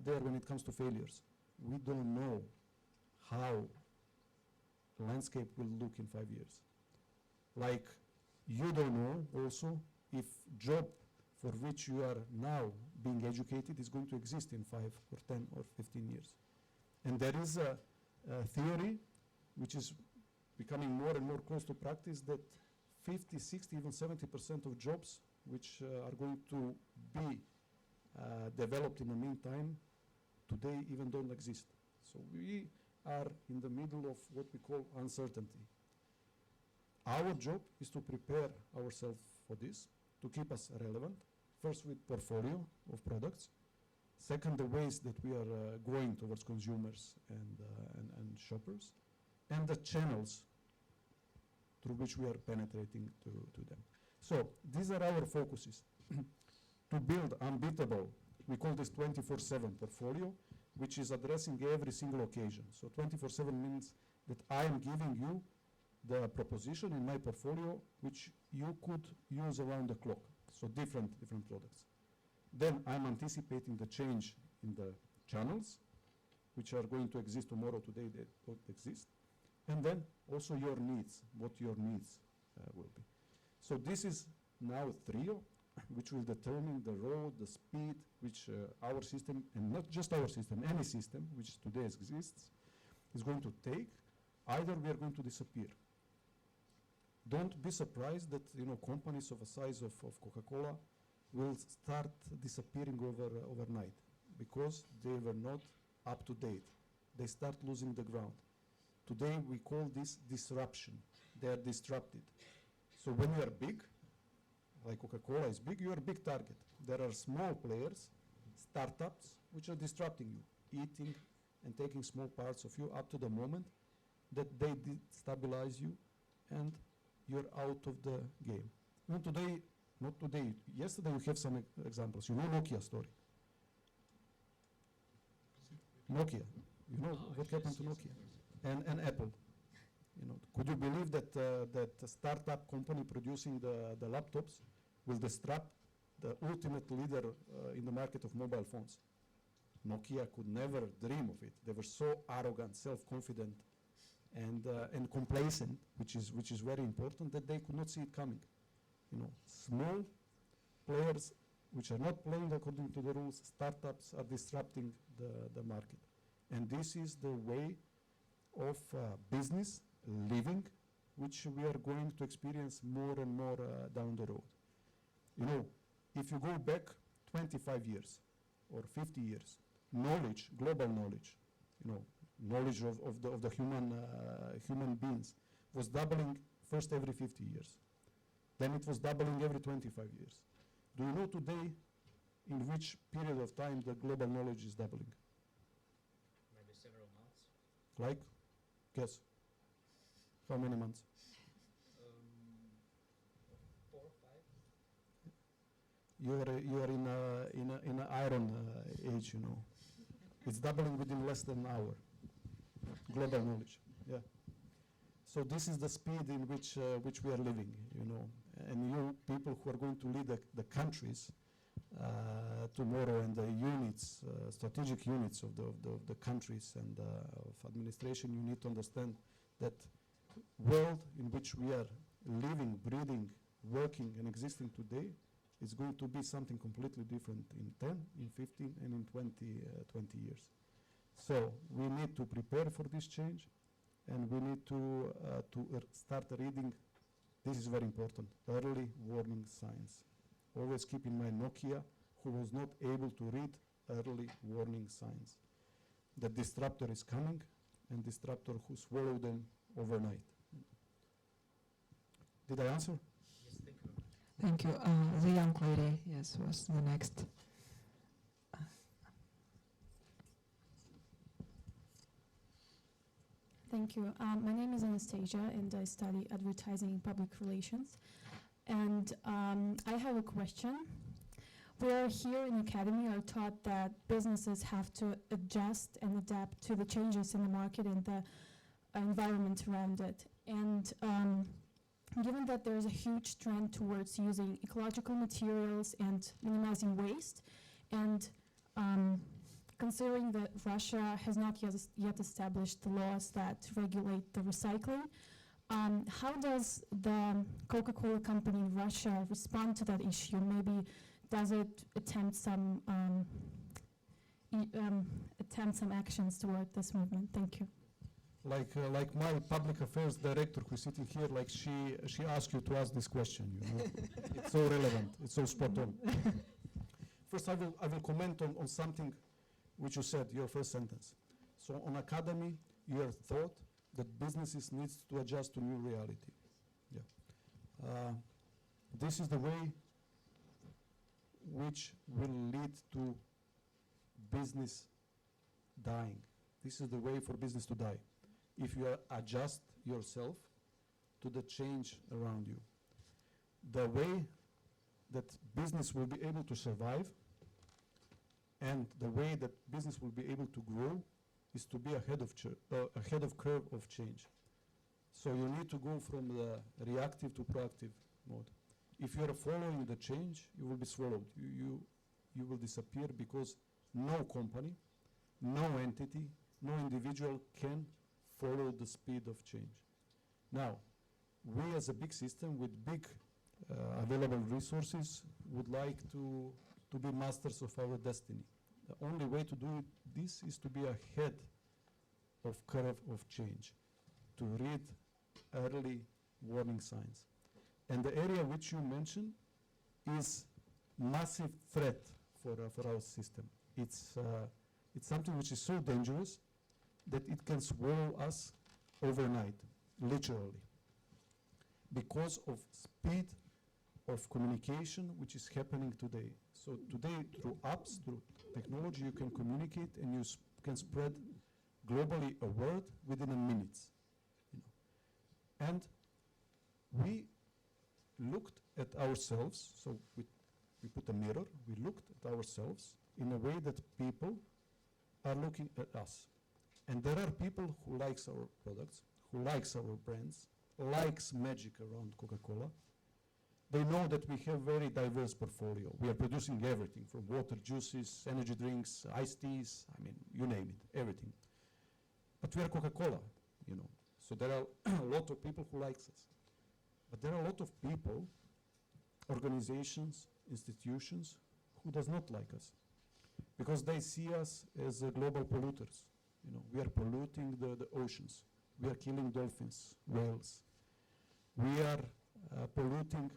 S2: there when it comes to failures? We don't know how the landscape will look in 5 years. Like, you don't know also if job for which you are now being educated is going to exist in 5 or 10 or 15 years. And there is a theory which is becoming more and more close to practice that 50, 60, even 70% of jobs which are going to be developed in the meantime today even don't exist. So we are in the middle of what we call uncertainty. Our job is to prepare ourselves for this, to keep us relevant, first with portfolio of products, second, the ways that we are going towards consumers and shoppers, and the channels through which we are penetrating to them. So these are our focuses. To build unbeatable, we call this 24/7 portfolio, which is addressing every single occasion. So 24/7 means that I am giving you the proposition in my portfolio which you could use around the clock. So different products. Then I'm anticipating the change in the channels, which are going to exist tomorrow, today they don't exist. And then also your needs, what your needs will be. So this is now a trio, which will determine the road, the speed, which our system, and not just our system, any system which today exists, is going to take. Either we are going to disappear. Don't be surprised that companies of a size of Coca-Cola will start disappearing overnight because they were not up to date. They start losing the ground. Today we call this disruption. They are disrupted. So when you are big, like Coca-Cola is big, you are a big target. There are small players, startups, which are disrupting you, eating and taking small parts of you up to the moment that they destabilize you and you're out of the game. Even today, not today, yesterday you have some examples. You know Nokia story. Nokia. You know what happened to Nokia? And Apple. You know, could you believe that that a startup company producing the laptops will disrupt the ultimate leader in the market of mobile phones? Nokia could never dream of it. They were so arrogant, self-confident, and complacent, which is very important, that they could not see it coming. You know, small players which are not playing according to the rules, startups are disrupting the market. And this is the way of business living, which we are going to experience more and more down the road. You know, if you go back 25 years or 50 years, knowledge, global knowledge, you know, knowledge of the human beings was doubling first every 50 years. Then it was doubling every 25 years. Do you know today in which period of time the global knowledge is doubling?
S3: Maybe several months.
S2: Like? Guess. How many months?
S3: 4 or 5.
S2: You are in an iron age, you know. It's doubling within less than an hour. Global knowledge, yeah. So this is the speed in which we are living, you know. And you people who are going to lead the countries tomorrow, and the units, strategic units of the countries and of administration, you need to understand that world in which we are living, breathing, working, and existing today is going to be something completely different in 10, in 15, and in 20 years. So we need to prepare for this change, and we need to start reading. This is very important, early warning signs. Always keep in mind Nokia, who was not able to read early warning signs. The disruptor is coming, and disruptor who swallowed them overnight. Did I answer?
S3: Yes, thank you.
S8: Thank you. The young lady, yes, was the next.
S10: Thank you. My name is Anastasia, and I study advertising and public relations. And I have a question. We are here in Academy are taught that businesses have to adjust and adapt to the changes in the market and the environment around it. And given that there is a huge trend towards using ecological materials and minimizing waste, and considering that Russia has not yet established the laws that regulate the recycling, how does the Coca-Cola company in Russia respond to that issue? Maybe does it attempt some actions toward this movement? Thank you.
S2: Like my public affairs director who's sitting here, like she asked you to ask this question, you know. It's so relevant, it's so spot on. First I will comment on something which you said, your first sentence. So on Academy, you are taught that businesses need to adjust to new reality. Yeah. This is the way which will lead to business dying. This is the way for business to die. If you adjust yourself to the change around you. The way that business will be able to survive and the way that business will be able to grow is to be ahead of curve of change. So you need to go from the reactive to proactive mode. If you are following the change, you will be swallowed. You will disappear because no company, no entity, no individual can follow the speed of change. Now, we as a big system with big available resources would like to be masters of our destiny. The only way to do this is to be ahead of curve of change, to read early warning signs. And the area which you mentioned is massive threat for our system. It's something which is so dangerous that it can swallow us overnight, literally, because of speed of communication which is happening today. So today, through apps, through technology, you can communicate and you can spread globally a word within a minute. You know. And we looked at ourselves, so we put a mirror, we looked at ourselves in a way that people are looking at us. And there are people who likes our products, who likes our brands, likes magic around Coca-Cola. They know that we have very diverse portfolio. We are producing everything from water, juices, energy drinks, iced teas, I mean, you name it, everything. But we are Coca-Cola, you know. So there are a lot of people who likes us. But there are a lot of people, organizations, institutions, who does not like us. Because they see us as global polluters. You know, we are polluting the oceans. We are killing dolphins, whales. We are polluting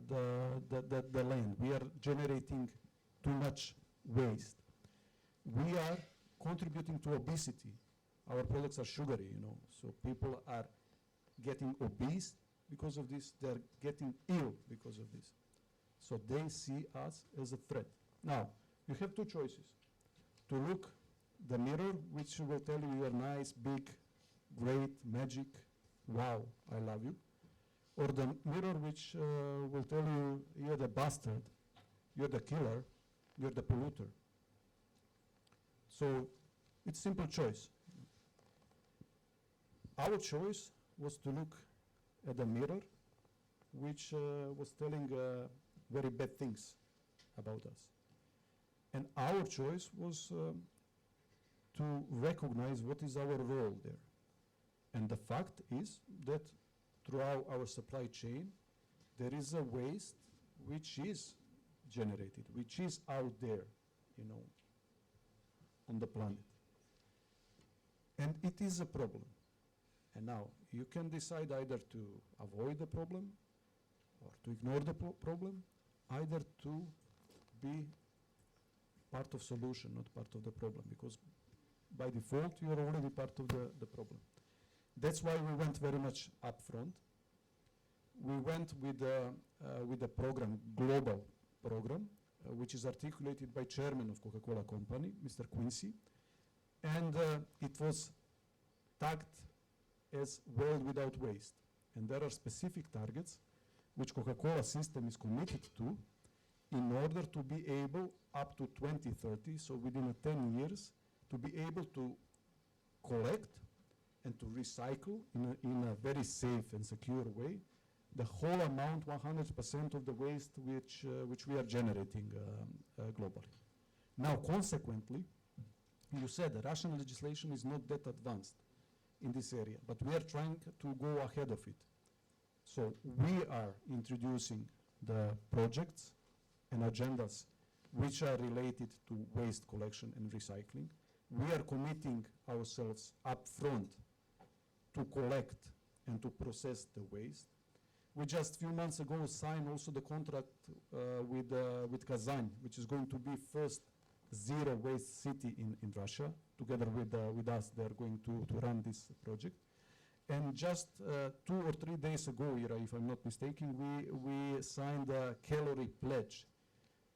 S2: the land. We are generating too much waste. We are contributing to obesity. Our products are sugary, you know, so people are getting obese because of this. They're getting ill because of this. So they see us as a threat. Now, you have two choices. To look the mirror, which will tell you you're nice, big, great, magic, wow, I love you. Or the mirror which will tell you you're the bastard, you're the killer, you're the polluter. So it's simple choice. Our choice was to look at the mirror which was telling very bad things about us. And our choice was to recognize what is our role there. And the fact is that throughout our supply chain, there is a waste which is generated, which is out there, you know, on the planet. And it is a problem. And now, you can decide either to avoid the problem or to ignore the problem, either to be part of solution, not part of the problem, because by default, you are already part of the problem. That's why we went very much upfront. We went with the program, global program, which is articulated by chairman of Coca-Cola Company, Mr. Quincy, and it was tagged as World Without Waste. And there are specific targets which Coca-Cola system is committed to in order to be able, up to 2030, so within 10 years, to be able to collect and to recycle in a very safe and secure way the whole amount, 100% of the waste which we are generating globally. Now, consequently, you said the Russian legislation is not that advanced in this area, but we are trying to go ahead of it. So we are introducing the projects and agendas which are related to waste collection and recycling. We are committing ourselves up front to collect and to process the waste. We just a few months ago signed also the contract with Kazan, which is going to be first zero waste city in Russia. Together with us, they're going to run this project. And just 2 or 3 days ago, Ira, if I'm not mistaken, we signed a calorie pledge,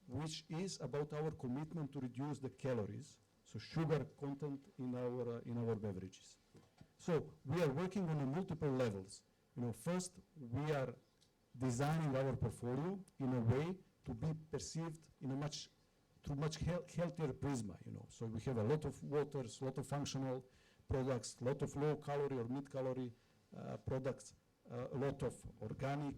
S2: which is about our commitment to reduce the calories, so sugar content in our beverages. So we are working on multiple levels. You know, first, we are designing our portfolio in a way to be perceived in a much healthier prisma, you know. So we have a lot of waters, a lot of functional products, a lot of low-calorie or mid-calorie products, a lot of organic,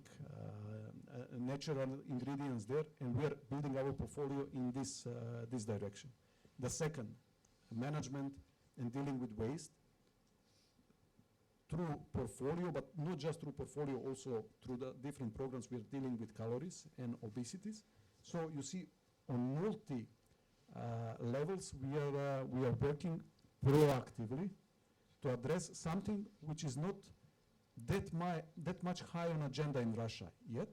S2: natural ingredients there, and we are building our portfolio in this direction. The second, management and dealing with waste through portfolio, but not just through portfolio, also through the different programs we are dealing with calories and obesities. So you see, on multi levels, we are working proactively to address something which is not that much high on agenda in Russia yet,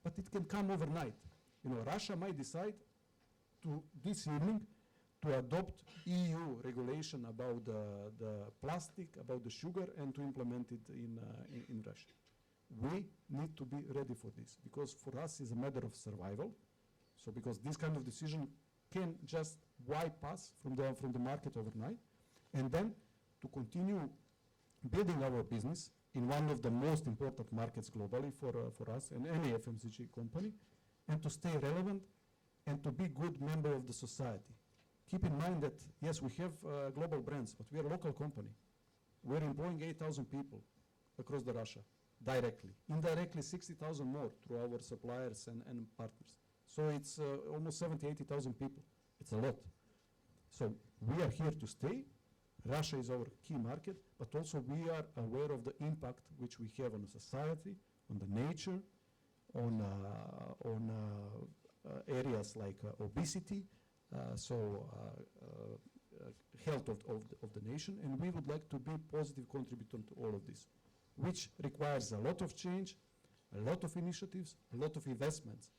S2: but it can come overnight. You know, Russia might decide to this evening to adopt EU regulation about the plastic, about the sugar, and to implement it in Russia. We need to be ready for this, because for us it's a matter of survival. So because this kind of decision can just wipe us from the market overnight. And then to continue building our business in one of the most important markets globally for us and any FMCG company, and to stay relevant and to be good member of the society. Keep in mind that, yes, we have global brands, but we are a local company. We're employing 8,000 people across the Russia, directly. Indirectly, 60,000 more through our suppliers and partners. So it's almost 70, 80,000 people. It's a lot. So we are here to stay. Russia is our key market, but also we are aware of the impact which we have on the society, on the nature, on areas like obesity, health of the nation, and we would like to be a positive contributor to all of this, which requires a lot of change, a lot of initiatives, a lot of investments,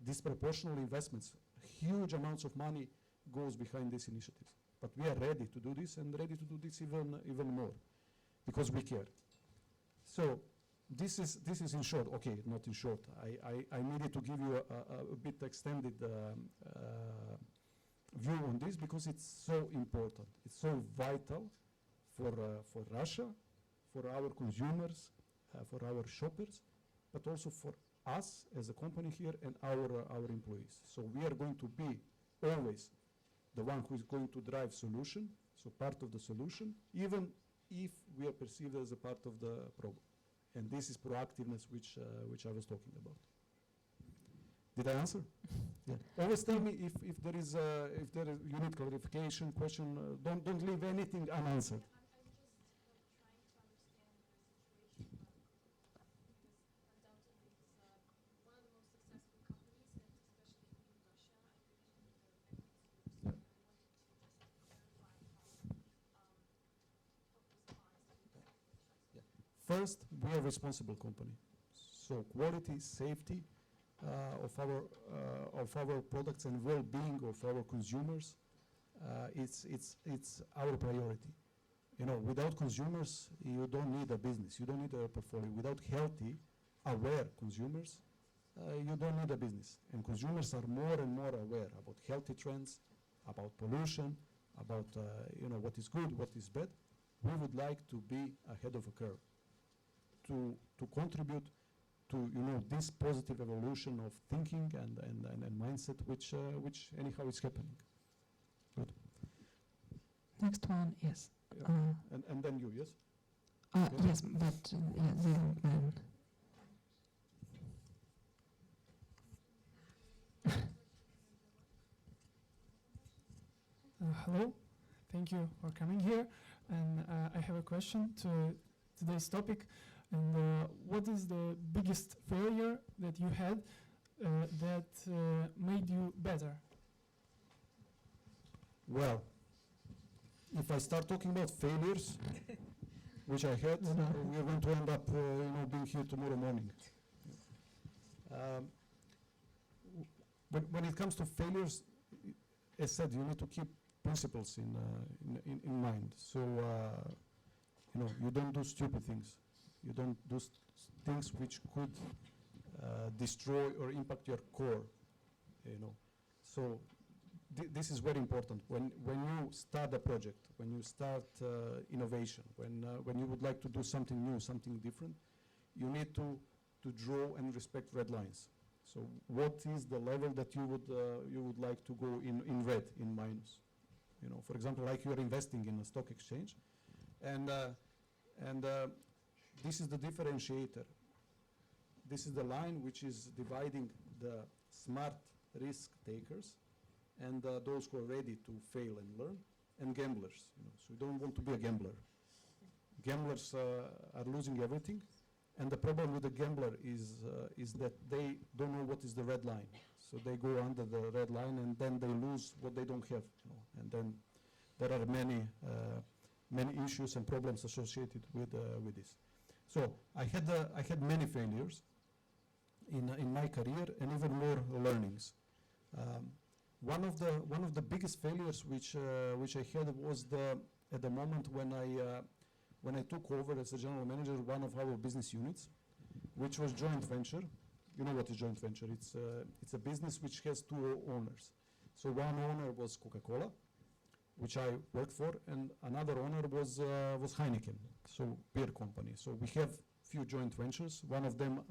S2: disproportional investments, huge amounts of money goes behind these initiatives. But we are ready to do this and ready to do this even more because we care. So this is in short, okay, not in short. I needed to give you a bit extended view on this because it's so important. It's so vital for Russia, for our consumers, for our shoppers, but also for us as a company here and our employees. So we are going to be always the one who is going to drive solution, so part of the solution, even if we are perceived as a part of the problem. And this is proactiveness which I was talking about. Did I answer? Yeah. Always tell me if there is you need clarification, question. Don't leave anything unanswered. First, we are a responsible company. So quality, safety of our products and well-being of our consumers, it's our priority. Without consumers, you don't need a business. You don't need a portfolio. Without healthy, aware consumers, you don't need a business. And consumers are more and more aware about healthy trends, about pollution, about what is good, what is bad. We would like to be ahead of a curve. To contribute to this positive evolution of thinking and mindset which anyhow is happening. Good.
S8: Next one, yes.
S2: Yeah. And then you, yes?
S8: Okay. Yes, but the man.
S11: Hello, thank you for coming here. And I have a question to today's topic. And what is the biggest failure that you had that made you better?
S2: Well, if I start talking about failures, which I had, we are going to end up being here tomorrow morning. When it comes to failures, as said, you need to keep principles in mind. So you don't do stupid things. You don't do things which could destroy or impact your core, So this is very important. When you start a project, when you start innovation, when you would like to do something new, something different, you need to draw and respect red lines. So what is the level that you would like to go in red, in minus? For example, like you are investing in a stock exchange, and this is the differentiator. This is the line which is dividing the smart risk takers and those who are ready to fail and learn, and gamblers. So you don't want to be a gambler. Gamblers are losing everything, and the problem with the gambler is that they don't know what is the red line. So they go under the red line, and then they lose what they don't have. And then there are many issues and problems associated with this. So I had many failures in my career and even more learnings. One of the biggest failures which I had was at the moment when I took over as a general manager one of our business units, which was joint venture. You know what is joint venture? It's a business which has two owners. So one owner was Coca-Cola, which I worked for, and another owner was Heineken, so beer company. So we have few joint ventures. One of them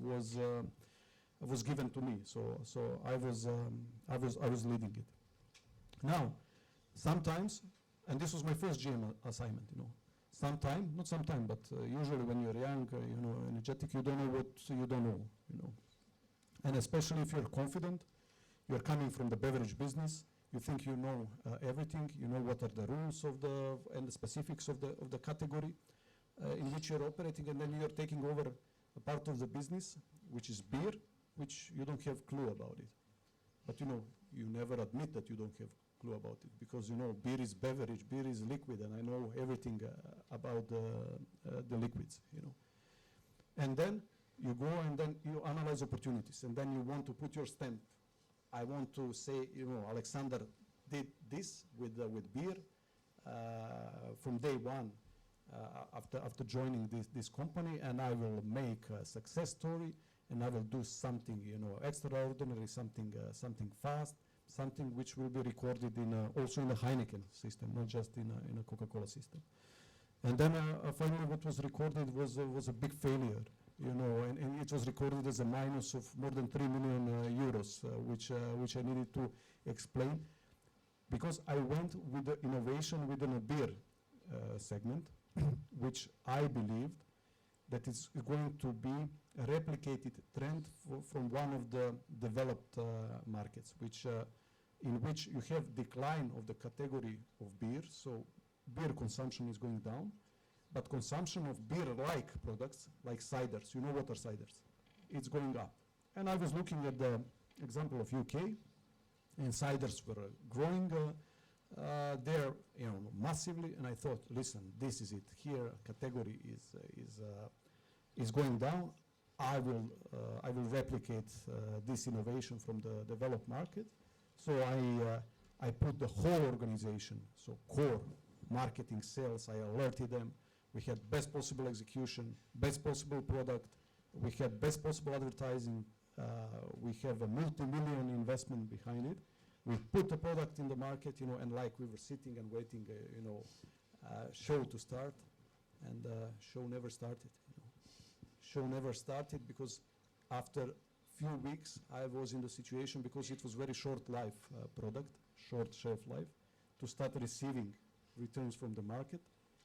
S2: was given to me, so I was leading it. Now, sometimes, and this was my first GM assignment, not sometime, but usually when you're young, energetic, you don't know what you don't know, And especially if you're confident, you're coming from the beverage business, you think you know everything, you know what are the rules and the specifics of the category in which you're operating, and then you're taking over a part of the business, which is beer, which you don't have clue about it. But you never admit that you don't have clue about it, because beer is beverage, beer is liquid, and I know everything about the liquids, And then you go and then you analyze opportunities, and then you want to put your stamp. I want to say, Alexander did this with beer from day one after joining this company, and I will make a success story, and I will do something, extraordinary, something fast, something which will be recorded also in the Heineken system, not just in a Coca-Cola system. And then finally, what was recorded was a big failure, and it was recorded as a minus of more than 3 million euros, which I needed to explain, because I went with the innovation within a beer segment, which I believed that it's going to be a replicated trend from one of the developed markets, in which you have decline of the category of beer, so beer consumption is going down, but consumption of beer-like products, like ciders, what are ciders? It's going up. And I was looking at the example of UK, and ciders were growing there, massively, and I thought, listen, this is it. Here, category is going down. I will replicate this innovation from the developed market. So I put the whole organization, so core, marketing, sales, I alerted them. We had best possible execution, best possible product. We had best possible advertising. We have a multi-million investment behind it. We put the product in the market, and like we were sitting and waiting, show to start, and show never started. Show never started because after few weeks I was in the situation, because it was very short life product, short shelf life, to start receiving returns from the market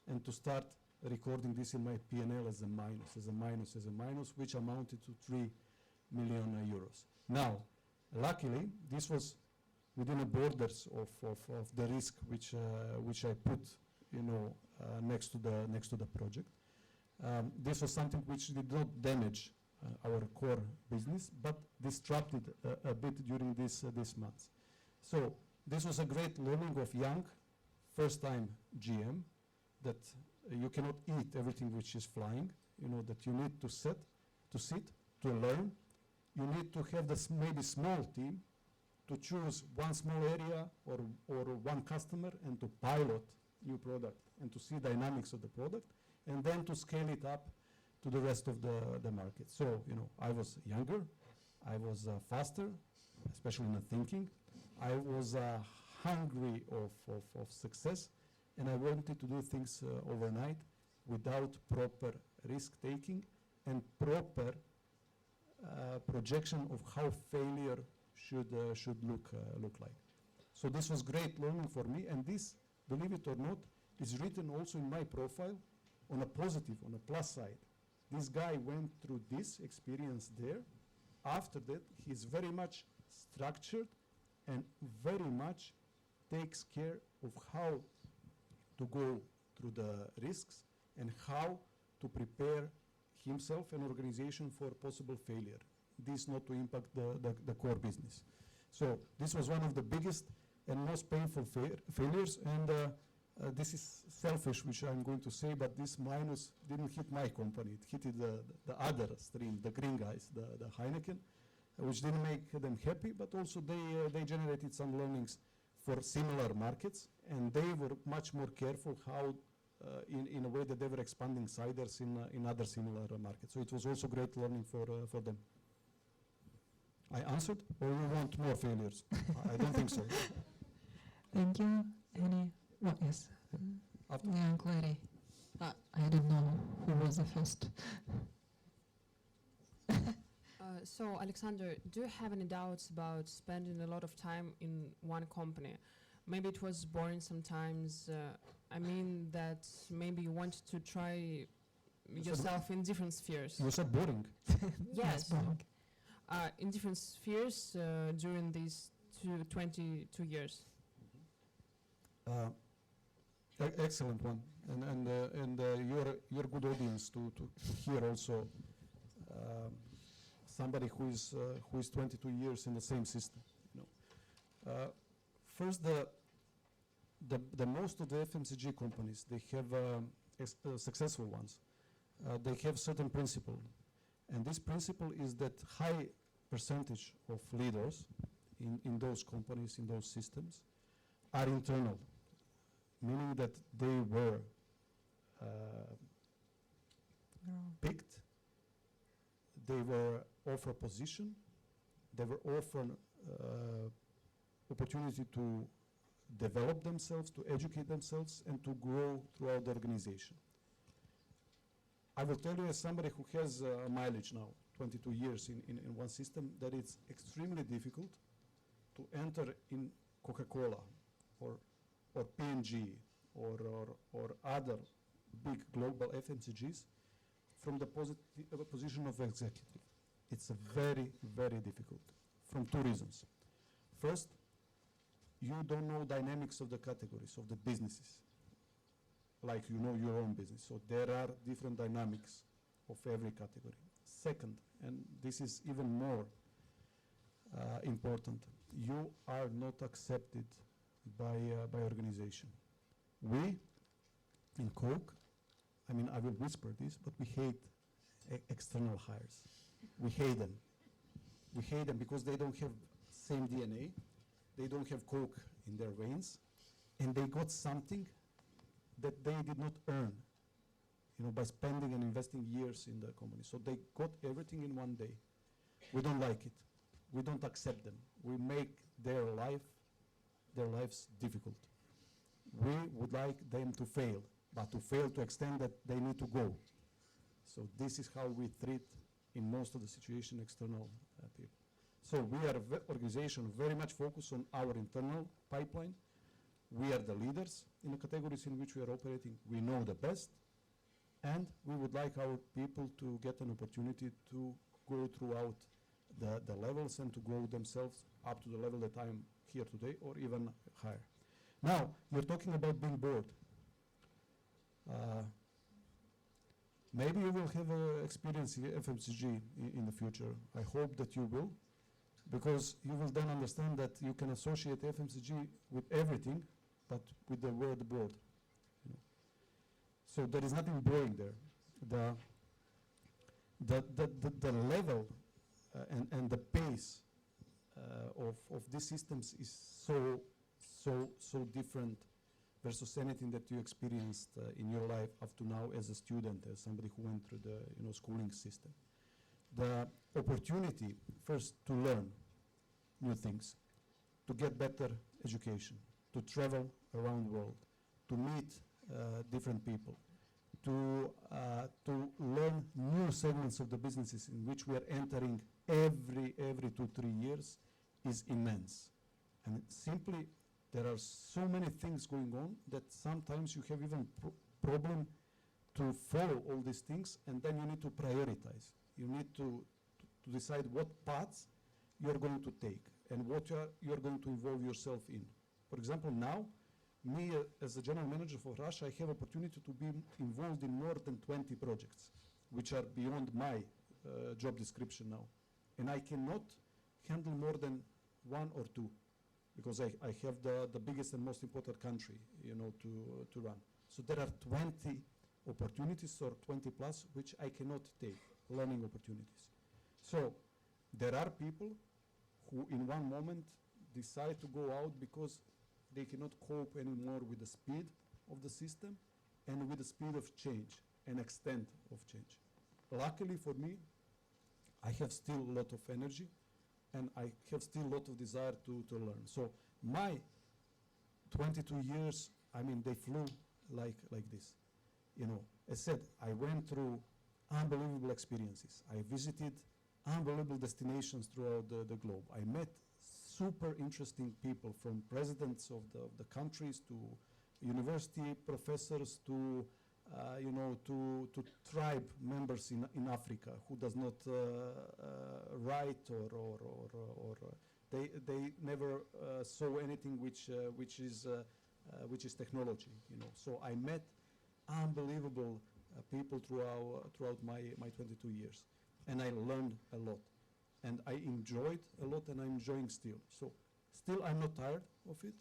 S2: and to start recording this in my P&L as a minus, which amounted to 3 million euros. Now, luckily, this was within the borders of the risk which I put, next to the project. This was something which did not damage our core business, but disrupted a bit during these months. So this was a great learning of young, first-time GM, that you cannot eat everything which is flying. That you need to sit, to learn. You need to have this maybe small team to choose one small area or one customer and to pilot new product and to see dynamics of the product, and then to scale it up to the rest of the market. So, I was younger, I was faster, especially in the thinking. I was hungry of success, and I wanted to do things overnight without proper risk-taking and proper projection of how failure should look like. So this was great learning for me, and this, believe it or not, is written also in my profile on a positive, on a plus side. This guy went through this experience there. After that, he's very much structured and very much takes care of how to go through the risks and how to prepare himself and organization for possible failure. This not to impact the core business. So this was one of the biggest and most painful failures, and this is selfish, which I'm going to say, but this minus didn't hit my company. It hit the other stream, the green guys, the Heineken, which didn't make them happy, but also they generated some learnings for similar markets, and they were much more careful how, in a way that they were expanding ciders in other similar markets. So it was also great learning for them. I answered, or you want more failures? I don't think so.
S7: Thank you. Any? Well, yes.
S2: After.
S8: Yeah, Clary. I don't know who was the first.
S12: So, Alexander, do you have any doubts about spending a lot of time in one company? Maybe it was boring sometimes. I mean that maybe you wanted to try yourself in different spheres.
S2: You said boring.
S12: Yes.
S7: boring.
S12: In different spheres during these 22 years.
S2: Excellent one, and you're a good audience to hear also somebody who is 22 years in the same system. You know, first the most of the FMCG companies, they have successful ones. They have certain principle, and this principle is that high percentage of leaders in those companies, in those systems, are internal, meaning that they were picked, they were offered position, they were offered opportunity to develop themselves, to educate themselves, and to grow throughout the organization. I will tell you, as somebody who has mileage now, 22 years in one system, that it's extremely difficult to enter in Coca-Cola or P&G or other big global FMCGs from the position of executive. It's very, very difficult from two reasons. First, you don't know dynamics of the categories, of the businesses, like you know your own business. So there are different dynamics of every category. Second, and this is even more important, you are not accepted by organization. We, in Coke, I mean, I will whisper this, but we hate external hires. We hate them. We hate them because they don't have same DNA. They don't have Coke in their veins, and they got something that they did not earn, you know, by spending and investing years in the company. So they got everything in one day. We don't like it. We don't accept them. We make their lives difficult. We would like them to fail, but to fail to extent that they need to go. So this is how we treat, in most of the situation, external people. So we are an organization very much focused on our internal pipeline. We are the leaders in the categories in which we are operating. We know the best, and we would like our people to get an opportunity to go throughout the levels and to grow themselves up to the level that I am here today, or even higher. Now, you're talking about being bored. Maybe you will have experience in FMCG in the future. I hope that you will, because you will then understand that you can associate FMCG with everything, but with the word bored. You know. So there is nothing boring there. The level and the pace of these systems is so different versus anything that you experienced in your life up to now as a student, as somebody who went through the schooling system. The opportunity first to learn new things, to get better education, to travel around the world, to meet different people, to learn new segments of the businesses in which we are entering every 2-3 years is immense. And simply, there are so many things going on that sometimes you have even problem to follow all these things, and then you need to prioritize. You need to decide what paths you are going to take and what you are going to involve yourself in. For example, now, me as a general manager for Russia, I have opportunity to be involved in more than 20 projects, which are beyond my job description now. And I cannot handle more than 1 or 2, because I have the biggest and most important country, you know, to run. So there are 20 opportunities, or 20 plus, which I cannot take, learning opportunities. So there are people who in one moment decide to go out because they cannot cope anymore with the speed of the system and with the speed of change and extent of change. Luckily for me, I have still a lot of energy, and I have still a lot of desire to learn. So 22 years, I mean, they flew like this. You know, as said, I went through unbelievable experiences. I visited unbelievable destinations throughout the globe. I met super interesting people, from presidents of the countries to university professors to you know, to tribe members in Africa who does not write or they never saw anything which is technology, you know. So I met unbelievable people throughout my 22 years, and I learned a lot, and I enjoyed a lot, and I'm enjoying still. So still I'm not tired of it.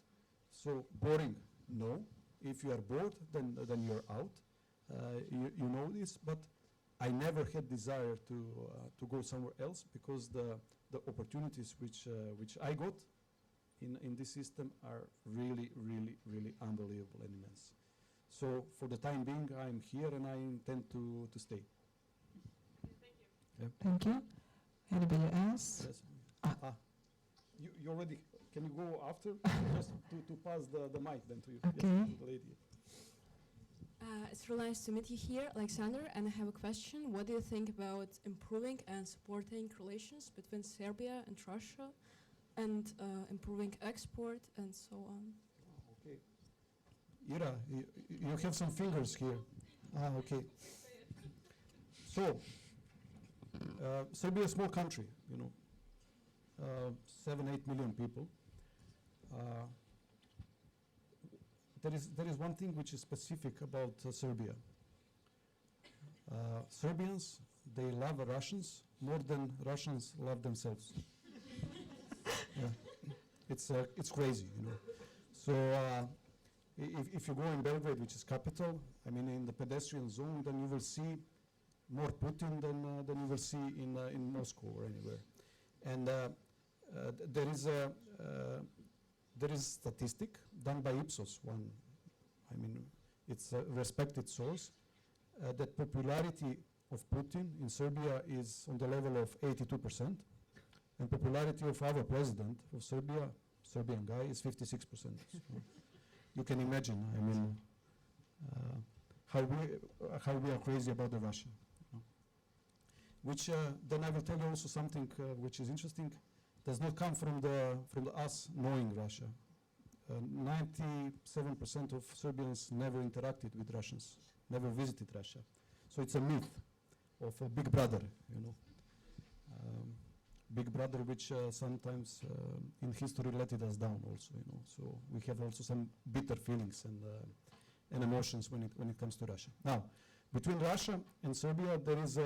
S2: So boring, no. If you are bored, then you're out. You know this, but I never had desire to go somewhere else, because the opportunities which I got in this system are really unbelievable and immense. So for the time being, I'm here and I intend to stay. Yeah.
S7: Thank you. Anybody else?
S2: Yes. You already, can you go after? Just to pass the mic then to you.
S7: Okay.
S2: Yes, to the lady.
S13: It's really nice to meet you here, Alexander, and I have a question. What do you think about improving and supporting relations between Serbia and Russia, and improving export and so on?
S2: Okay. Ira, you have some fingers here. Okay. So, Serbia is a small country, you know, 7-8 million people. There is one thing which is specific about Serbia. Serbians, they love Russians more than Russians love themselves. Yeah. It's crazy, you know. So if you go in Belgrade, which is capital, I mean, in the pedestrian zone, then you will see more Putin than you will see in Moscow or anywhere. And there is statistic done by Ipsos, it's a respected source, that popularity of Putin in Serbia is on the level of 82%, and popularity of our president of Serbia, Serbian guy, is 56%. So you can imagine, I mean, how we are crazy about the Russia. You know. Which then I will tell you also something which is interesting. Does not come from us knowing Russia. 97% of Serbians never interacted with Russians, never visited Russia. So it's a myth of a big brother, you know. Big brother which sometimes in history let us down also, you know. So we have also some bitter feelings and emotions when it comes to Russia. Now, between Russia and Serbia, there is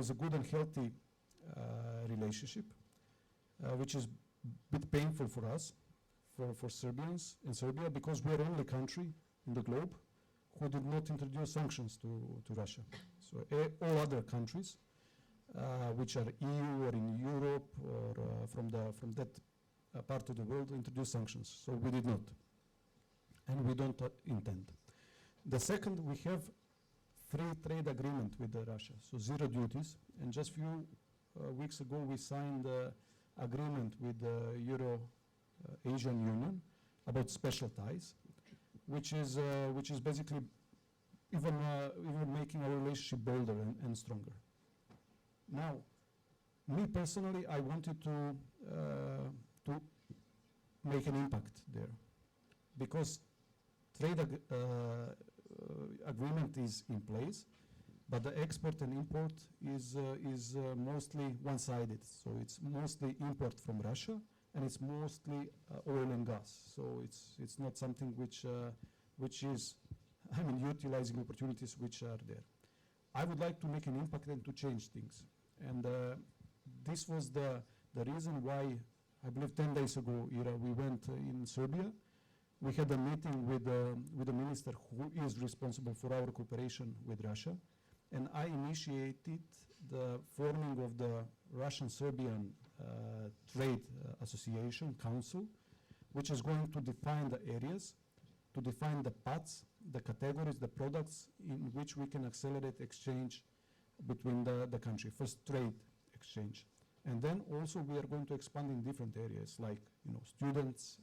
S2: a good and healthy relationship, which is a bit painful for us, for Serbians in Serbia, because we are the only country in the globe who did not introduce sanctions to Russia. So all other countries, which are EU or in Europe or from that part of the world, introduce sanctions. So we did not, and we don't intend. The second, we have free trade agreement with Russia, so zero duties. And just few weeks ago, we signed agreement with the Euro-Asian Union about special ties, which is basically even making our relationship bolder and stronger. Now, me personally, I wanted to make an impact there, because trade agreement is in place, but the export and import is mostly one-sided. So it's mostly import from Russia, and it's mostly oil and gas. So it's not something which is, I mean, utilizing opportunities which are there. I would like to make an impact and to change things. And this was the reason why, I believe 10 days ago, Ira, we went in Serbia. We had a meeting with the minister who is responsible for our cooperation with Russia. And I initiated the forming of the Russian-Serbian Trade Association Council, which is going to define the areas, to define the paths, the categories, the products in which we can accelerate exchange between the country. First, trade exchange. And then also we are going to expand in different areas like students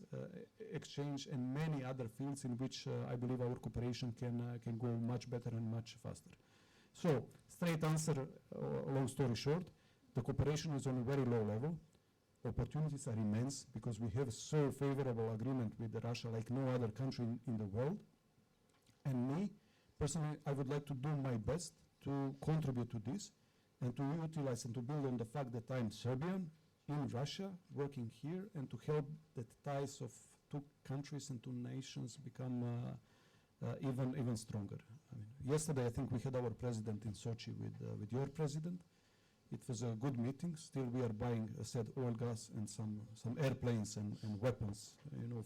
S2: exchange and many other fields in which I believe our cooperation can go much better and much faster. So straight answer, long story short, the cooperation is on a very low level. Opportunities are immense because we have so favorable agreement with Russia like no other country in the world. And me, personally, I would like to do my best to contribute to this and to utilize and to build on the fact that I'm Serbian in Russia, working here, and to help the ties of two countries and two nations become even stronger. I mean, yesterday, I think we had our president in Sochi with your president. It was a good meeting. Still, we are buying, said, oil, gas, and some airplanes and weapons,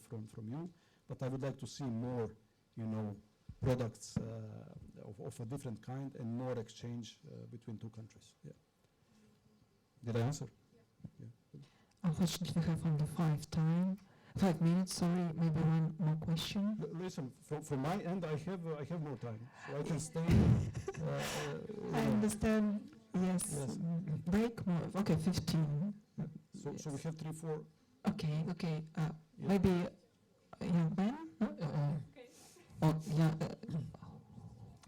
S2: from you. But I would like to see more, products of a different kind and more exchange between two countries. Yeah. Did I answer? Yeah.
S8: Unfortunately, we have only 5 minutes. Sorry, maybe one more question.
S2: Listen, from my end, I have no time, so I can stay.
S8: I understand. Yes. Break more. Okay, 15.
S2: So we have 3, 4.
S8: Okay. Maybe Ben?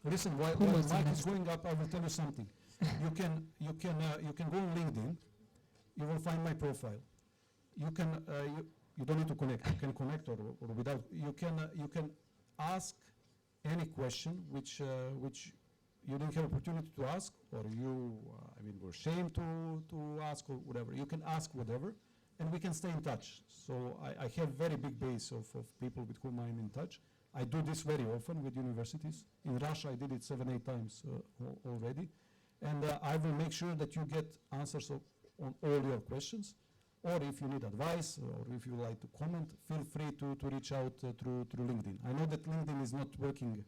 S2: Listen, while Mike is going up, I will tell you something. You can go on LinkedIn. You will find my profile. You can you don't need to connect. You can connect or without. You can ask any question which you didn't have opportunity to ask, or you were ashamed to ask, or whatever. You can ask whatever, and we can stay in touch. So I have very big base of people with whom I'm in touch. I do this very often with universities. In Russia, I did it 7, 8 times already. And I will make sure that you get answers on all your questions. Or if you need advice, or if you like to comment, feel free to reach out through LinkedIn. I know that LinkedIn is not working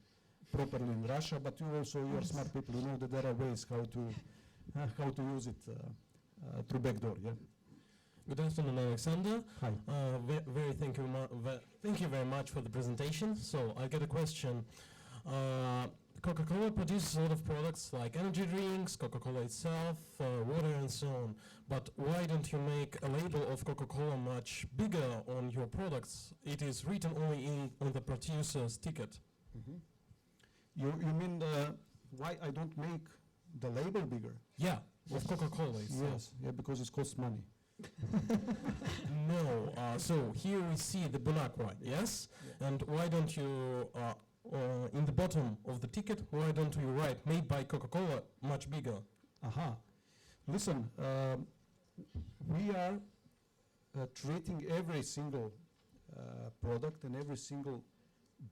S2: properly in Russia, but you're smart people. You know that there are ways how to use it through backdoor. Yeah.
S14: Good afternoon, Alexander.
S2: Hi.
S14: Thank you very much for the presentation. So I got a question. Coca-Cola produces a lot of products like energy drinks, Coca-Cola itself, water and so on. But why don't you make a label of Coca-Cola much bigger on your products? It is written only on the producer's ticket.
S2: Mm-hmm. You mean why I don't make the label bigger?
S14: Yeah, of Coca-Cola itself.
S2: Yes, yeah, because it costs money.
S14: No, so here we see the Bonacqua, yes?
S2: Yeah.
S14: And why don't you, in the bottom of the ticket, why don't you write made by Coca-Cola much bigger?
S2: Aha. Listen, we are treating every single product and every single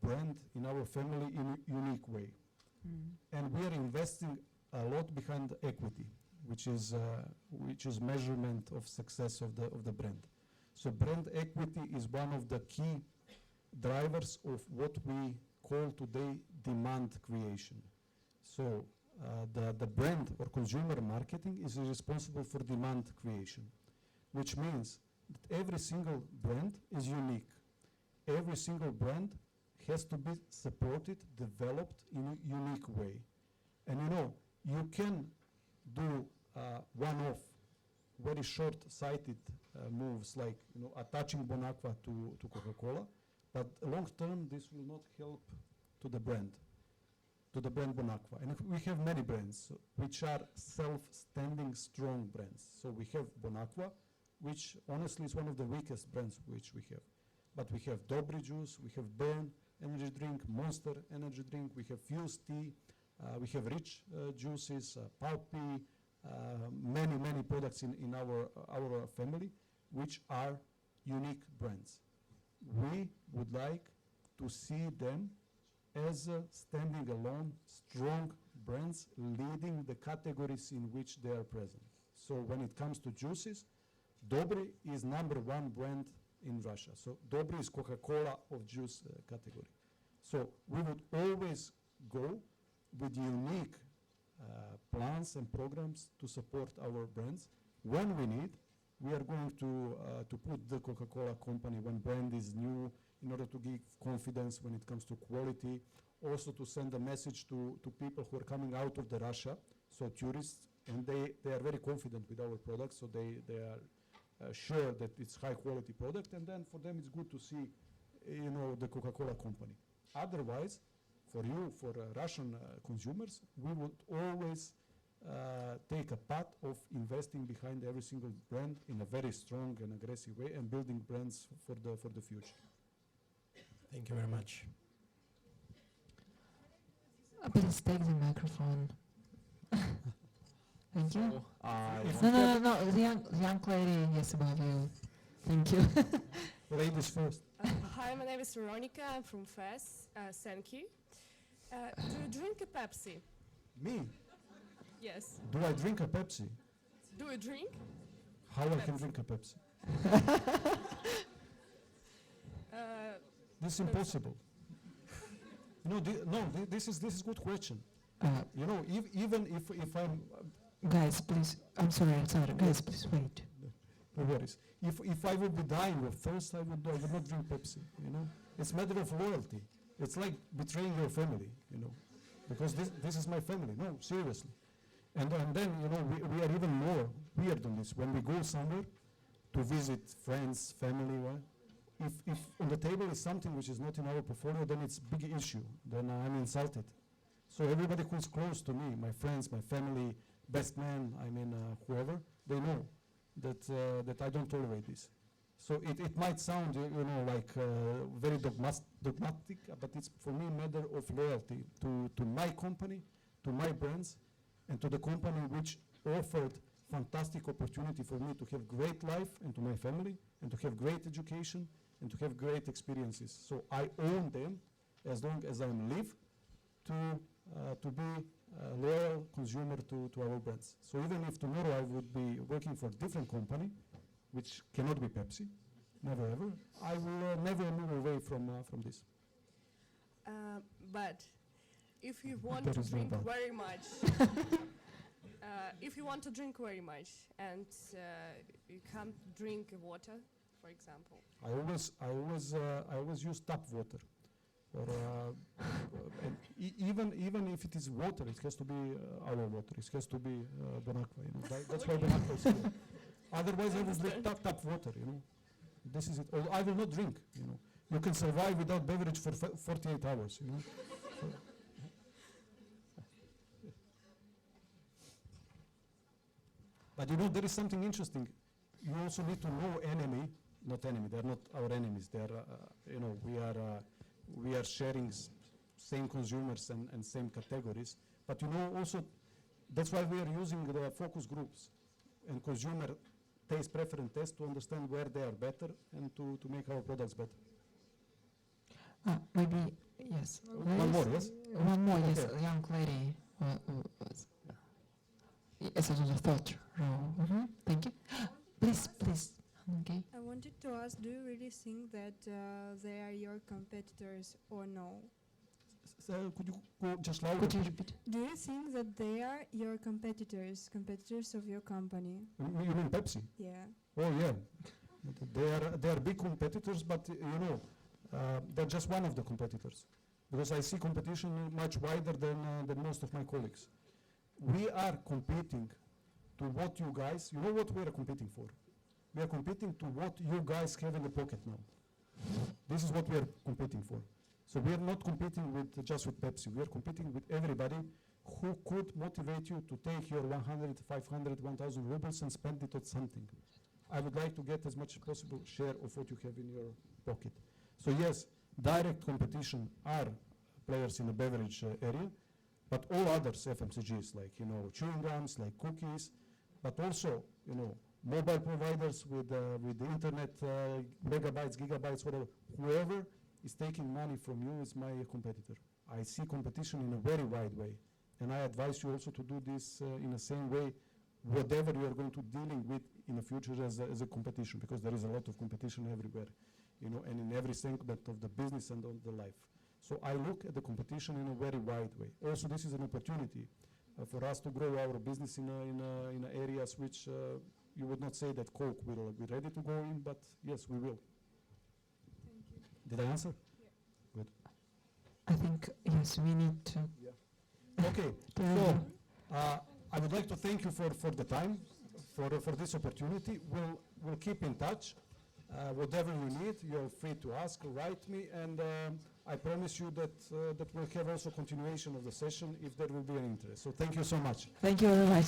S2: brand in our family in a unique way. And we are investing a lot behind equity, which is measurement of success of the brand. So brand equity is one of the key drivers of what we call today demand creation. So the brand or consumer marketing is responsible for demand creation, which means that every single brand is unique. Every single brand has to be supported, developed in a unique way. And you can do one-off, very short-sighted moves like attaching Bonacqua to Coca-Cola, but long-term this will not help to the brand Bonacqua. And we have many brands which are self-standing, strong brands. So we have Bonacqua, which honestly is one of the weakest brands which we have. But we have Dobry juice, we have Burn energy drink, Monster energy drink, we have Fuse tea, we have rich juices, Pulpy, many products in our family, which are unique brands. We would like to see them as standing alone, strong brands leading the categories in which they are present. So when it comes to juices, Dobry is #1 brand in Russia. So Dobry is Coca-Cola of juice category. So we would always go with unique plans and programs to support our brands. When we need, we are going to put the Coca-Cola company when brand is new in order to give confidence when it comes to quality, also to send a message to people who are coming out of the Russia, so tourists and they are very confident with our products, so they are sure that it's high quality product, and then for them it's good to see, the Coca-Cola company. Otherwise, for you, for Russian consumers, we would always take a path of investing behind every single brand in a very strong and aggressive way and building brands for the future.
S14: Thank you very much.
S8: Please take the microphone. Thank you. No. The young lady, yes, above you. Thank you.
S2: Ladies first.
S15: Hi, my name is Veronica. I'm from Fes. Thank you. Do you drink a Pepsi?
S2: Me?
S15: Yes.
S2: Do I drink a Pepsi?
S15: Do you drink?
S2: How I can drink a Pepsi? This is impossible. This is good question. Even if I'm
S8: guys, please. I'm sorry, Alexander. Guys, please wait.
S2: No worries. If I would be dying of thirst, I would not drink Pepsi. It's a matter of loyalty. It's like betraying your family. Because this is my family. No, seriously. And then we are even more weird on this when we go somewhere to visit friends, family. Right? If on the table is something which is not in our portfolio, then it's a big issue. Then I'm insulted. So everybody who is close to me, my friends, my family, best man, whoever, they know that I don't tolerate this. So it might sound, like very dogmatic, but it's for me a matter of loyalty to my company, to my brands, and to the company which offered fantastic opportunity for me to have great life and to my family, and to have great education, and to have great experiences. So I own them as long as I live to be a loyal consumer to our brands. So even if tomorrow I would be working for a different company, which cannot be Pepsi, never ever, I will never move away from this.
S15: But if you want
S2: There
S15: to
S2: is no
S15: drink
S2: but.
S15: very much, if you want to drink very much and you can't drink water, for example.
S2: I always use tap water, or and even if it is water, it has to be our water. It has to be Bonacqua. That's why Bonacqua is here. Otherwise, I would drink tap water. This is it. Or I will not drink. You can survive without beverage for 48 hours. So but there is something interesting. You also need to know enemy. Not enemy. They are not our enemies. They are. We are sharing same consumers and same categories. But also, that's why we are using the focus groups and consumer taste preference tests to understand where they are better and to make our products better.
S8: Maybe yes.
S2: One more, yes.
S8: One more, yes.
S2: Okay.
S8: Young lady. Yes, I just thought. Thank you. Please. Okay.
S16: I wanted to ask, do you really think that they are your competitors or no?
S2: Could you go just louder?
S8: Could you repeat?
S16: Do you think that they are your competitors of your company?
S2: You mean Pepsi?
S16: Yeah.
S2: Oh yeah, they are big competitors, but they're just one of the competitors, because I see competition much wider than most of my colleagues. We are competing to what you guys. You know what we are competing for? We are competing to what you guys have in the pocket now. This is what we are competing for. So we are not competing just with Pepsi. We are competing with everybody who could motivate you to take your 100, 500, 1,000 rubles and spend it on something. I would like to get as much as possible share of what you have in your pocket. So yes, direct competition are players in the beverage area, but all others, FMCGs, like chewing gums, like cookies, but also mobile providers with the internet, megabytes, gigabytes, whatever. Whoever is taking money from you is my competitor. I see competition in a very wide way, and I advise you also to do this in the same way, whatever you are going to dealing with in the future as a competition, because there is a lot of competition everywhere, and in every segment of the business and of the life. So I look at the competition in a very wide way. Also, this is an opportunity for us to grow our business in areas which you would not say that Coke will be ready to go in, but yes, we will.
S16: Thank you.
S2: Did I answer?
S16: Yeah.
S2: Good.
S8: I think yes, we need to.
S2: Yeah. Okay. So I would would like to thank you for the time, for this opportunity. We'll keep in touch. Whatever you need, you're free to ask, write me, and I promise you that we'll have also continuation of the session if there will be an interest. So thank you so much.
S8: Thank you very much.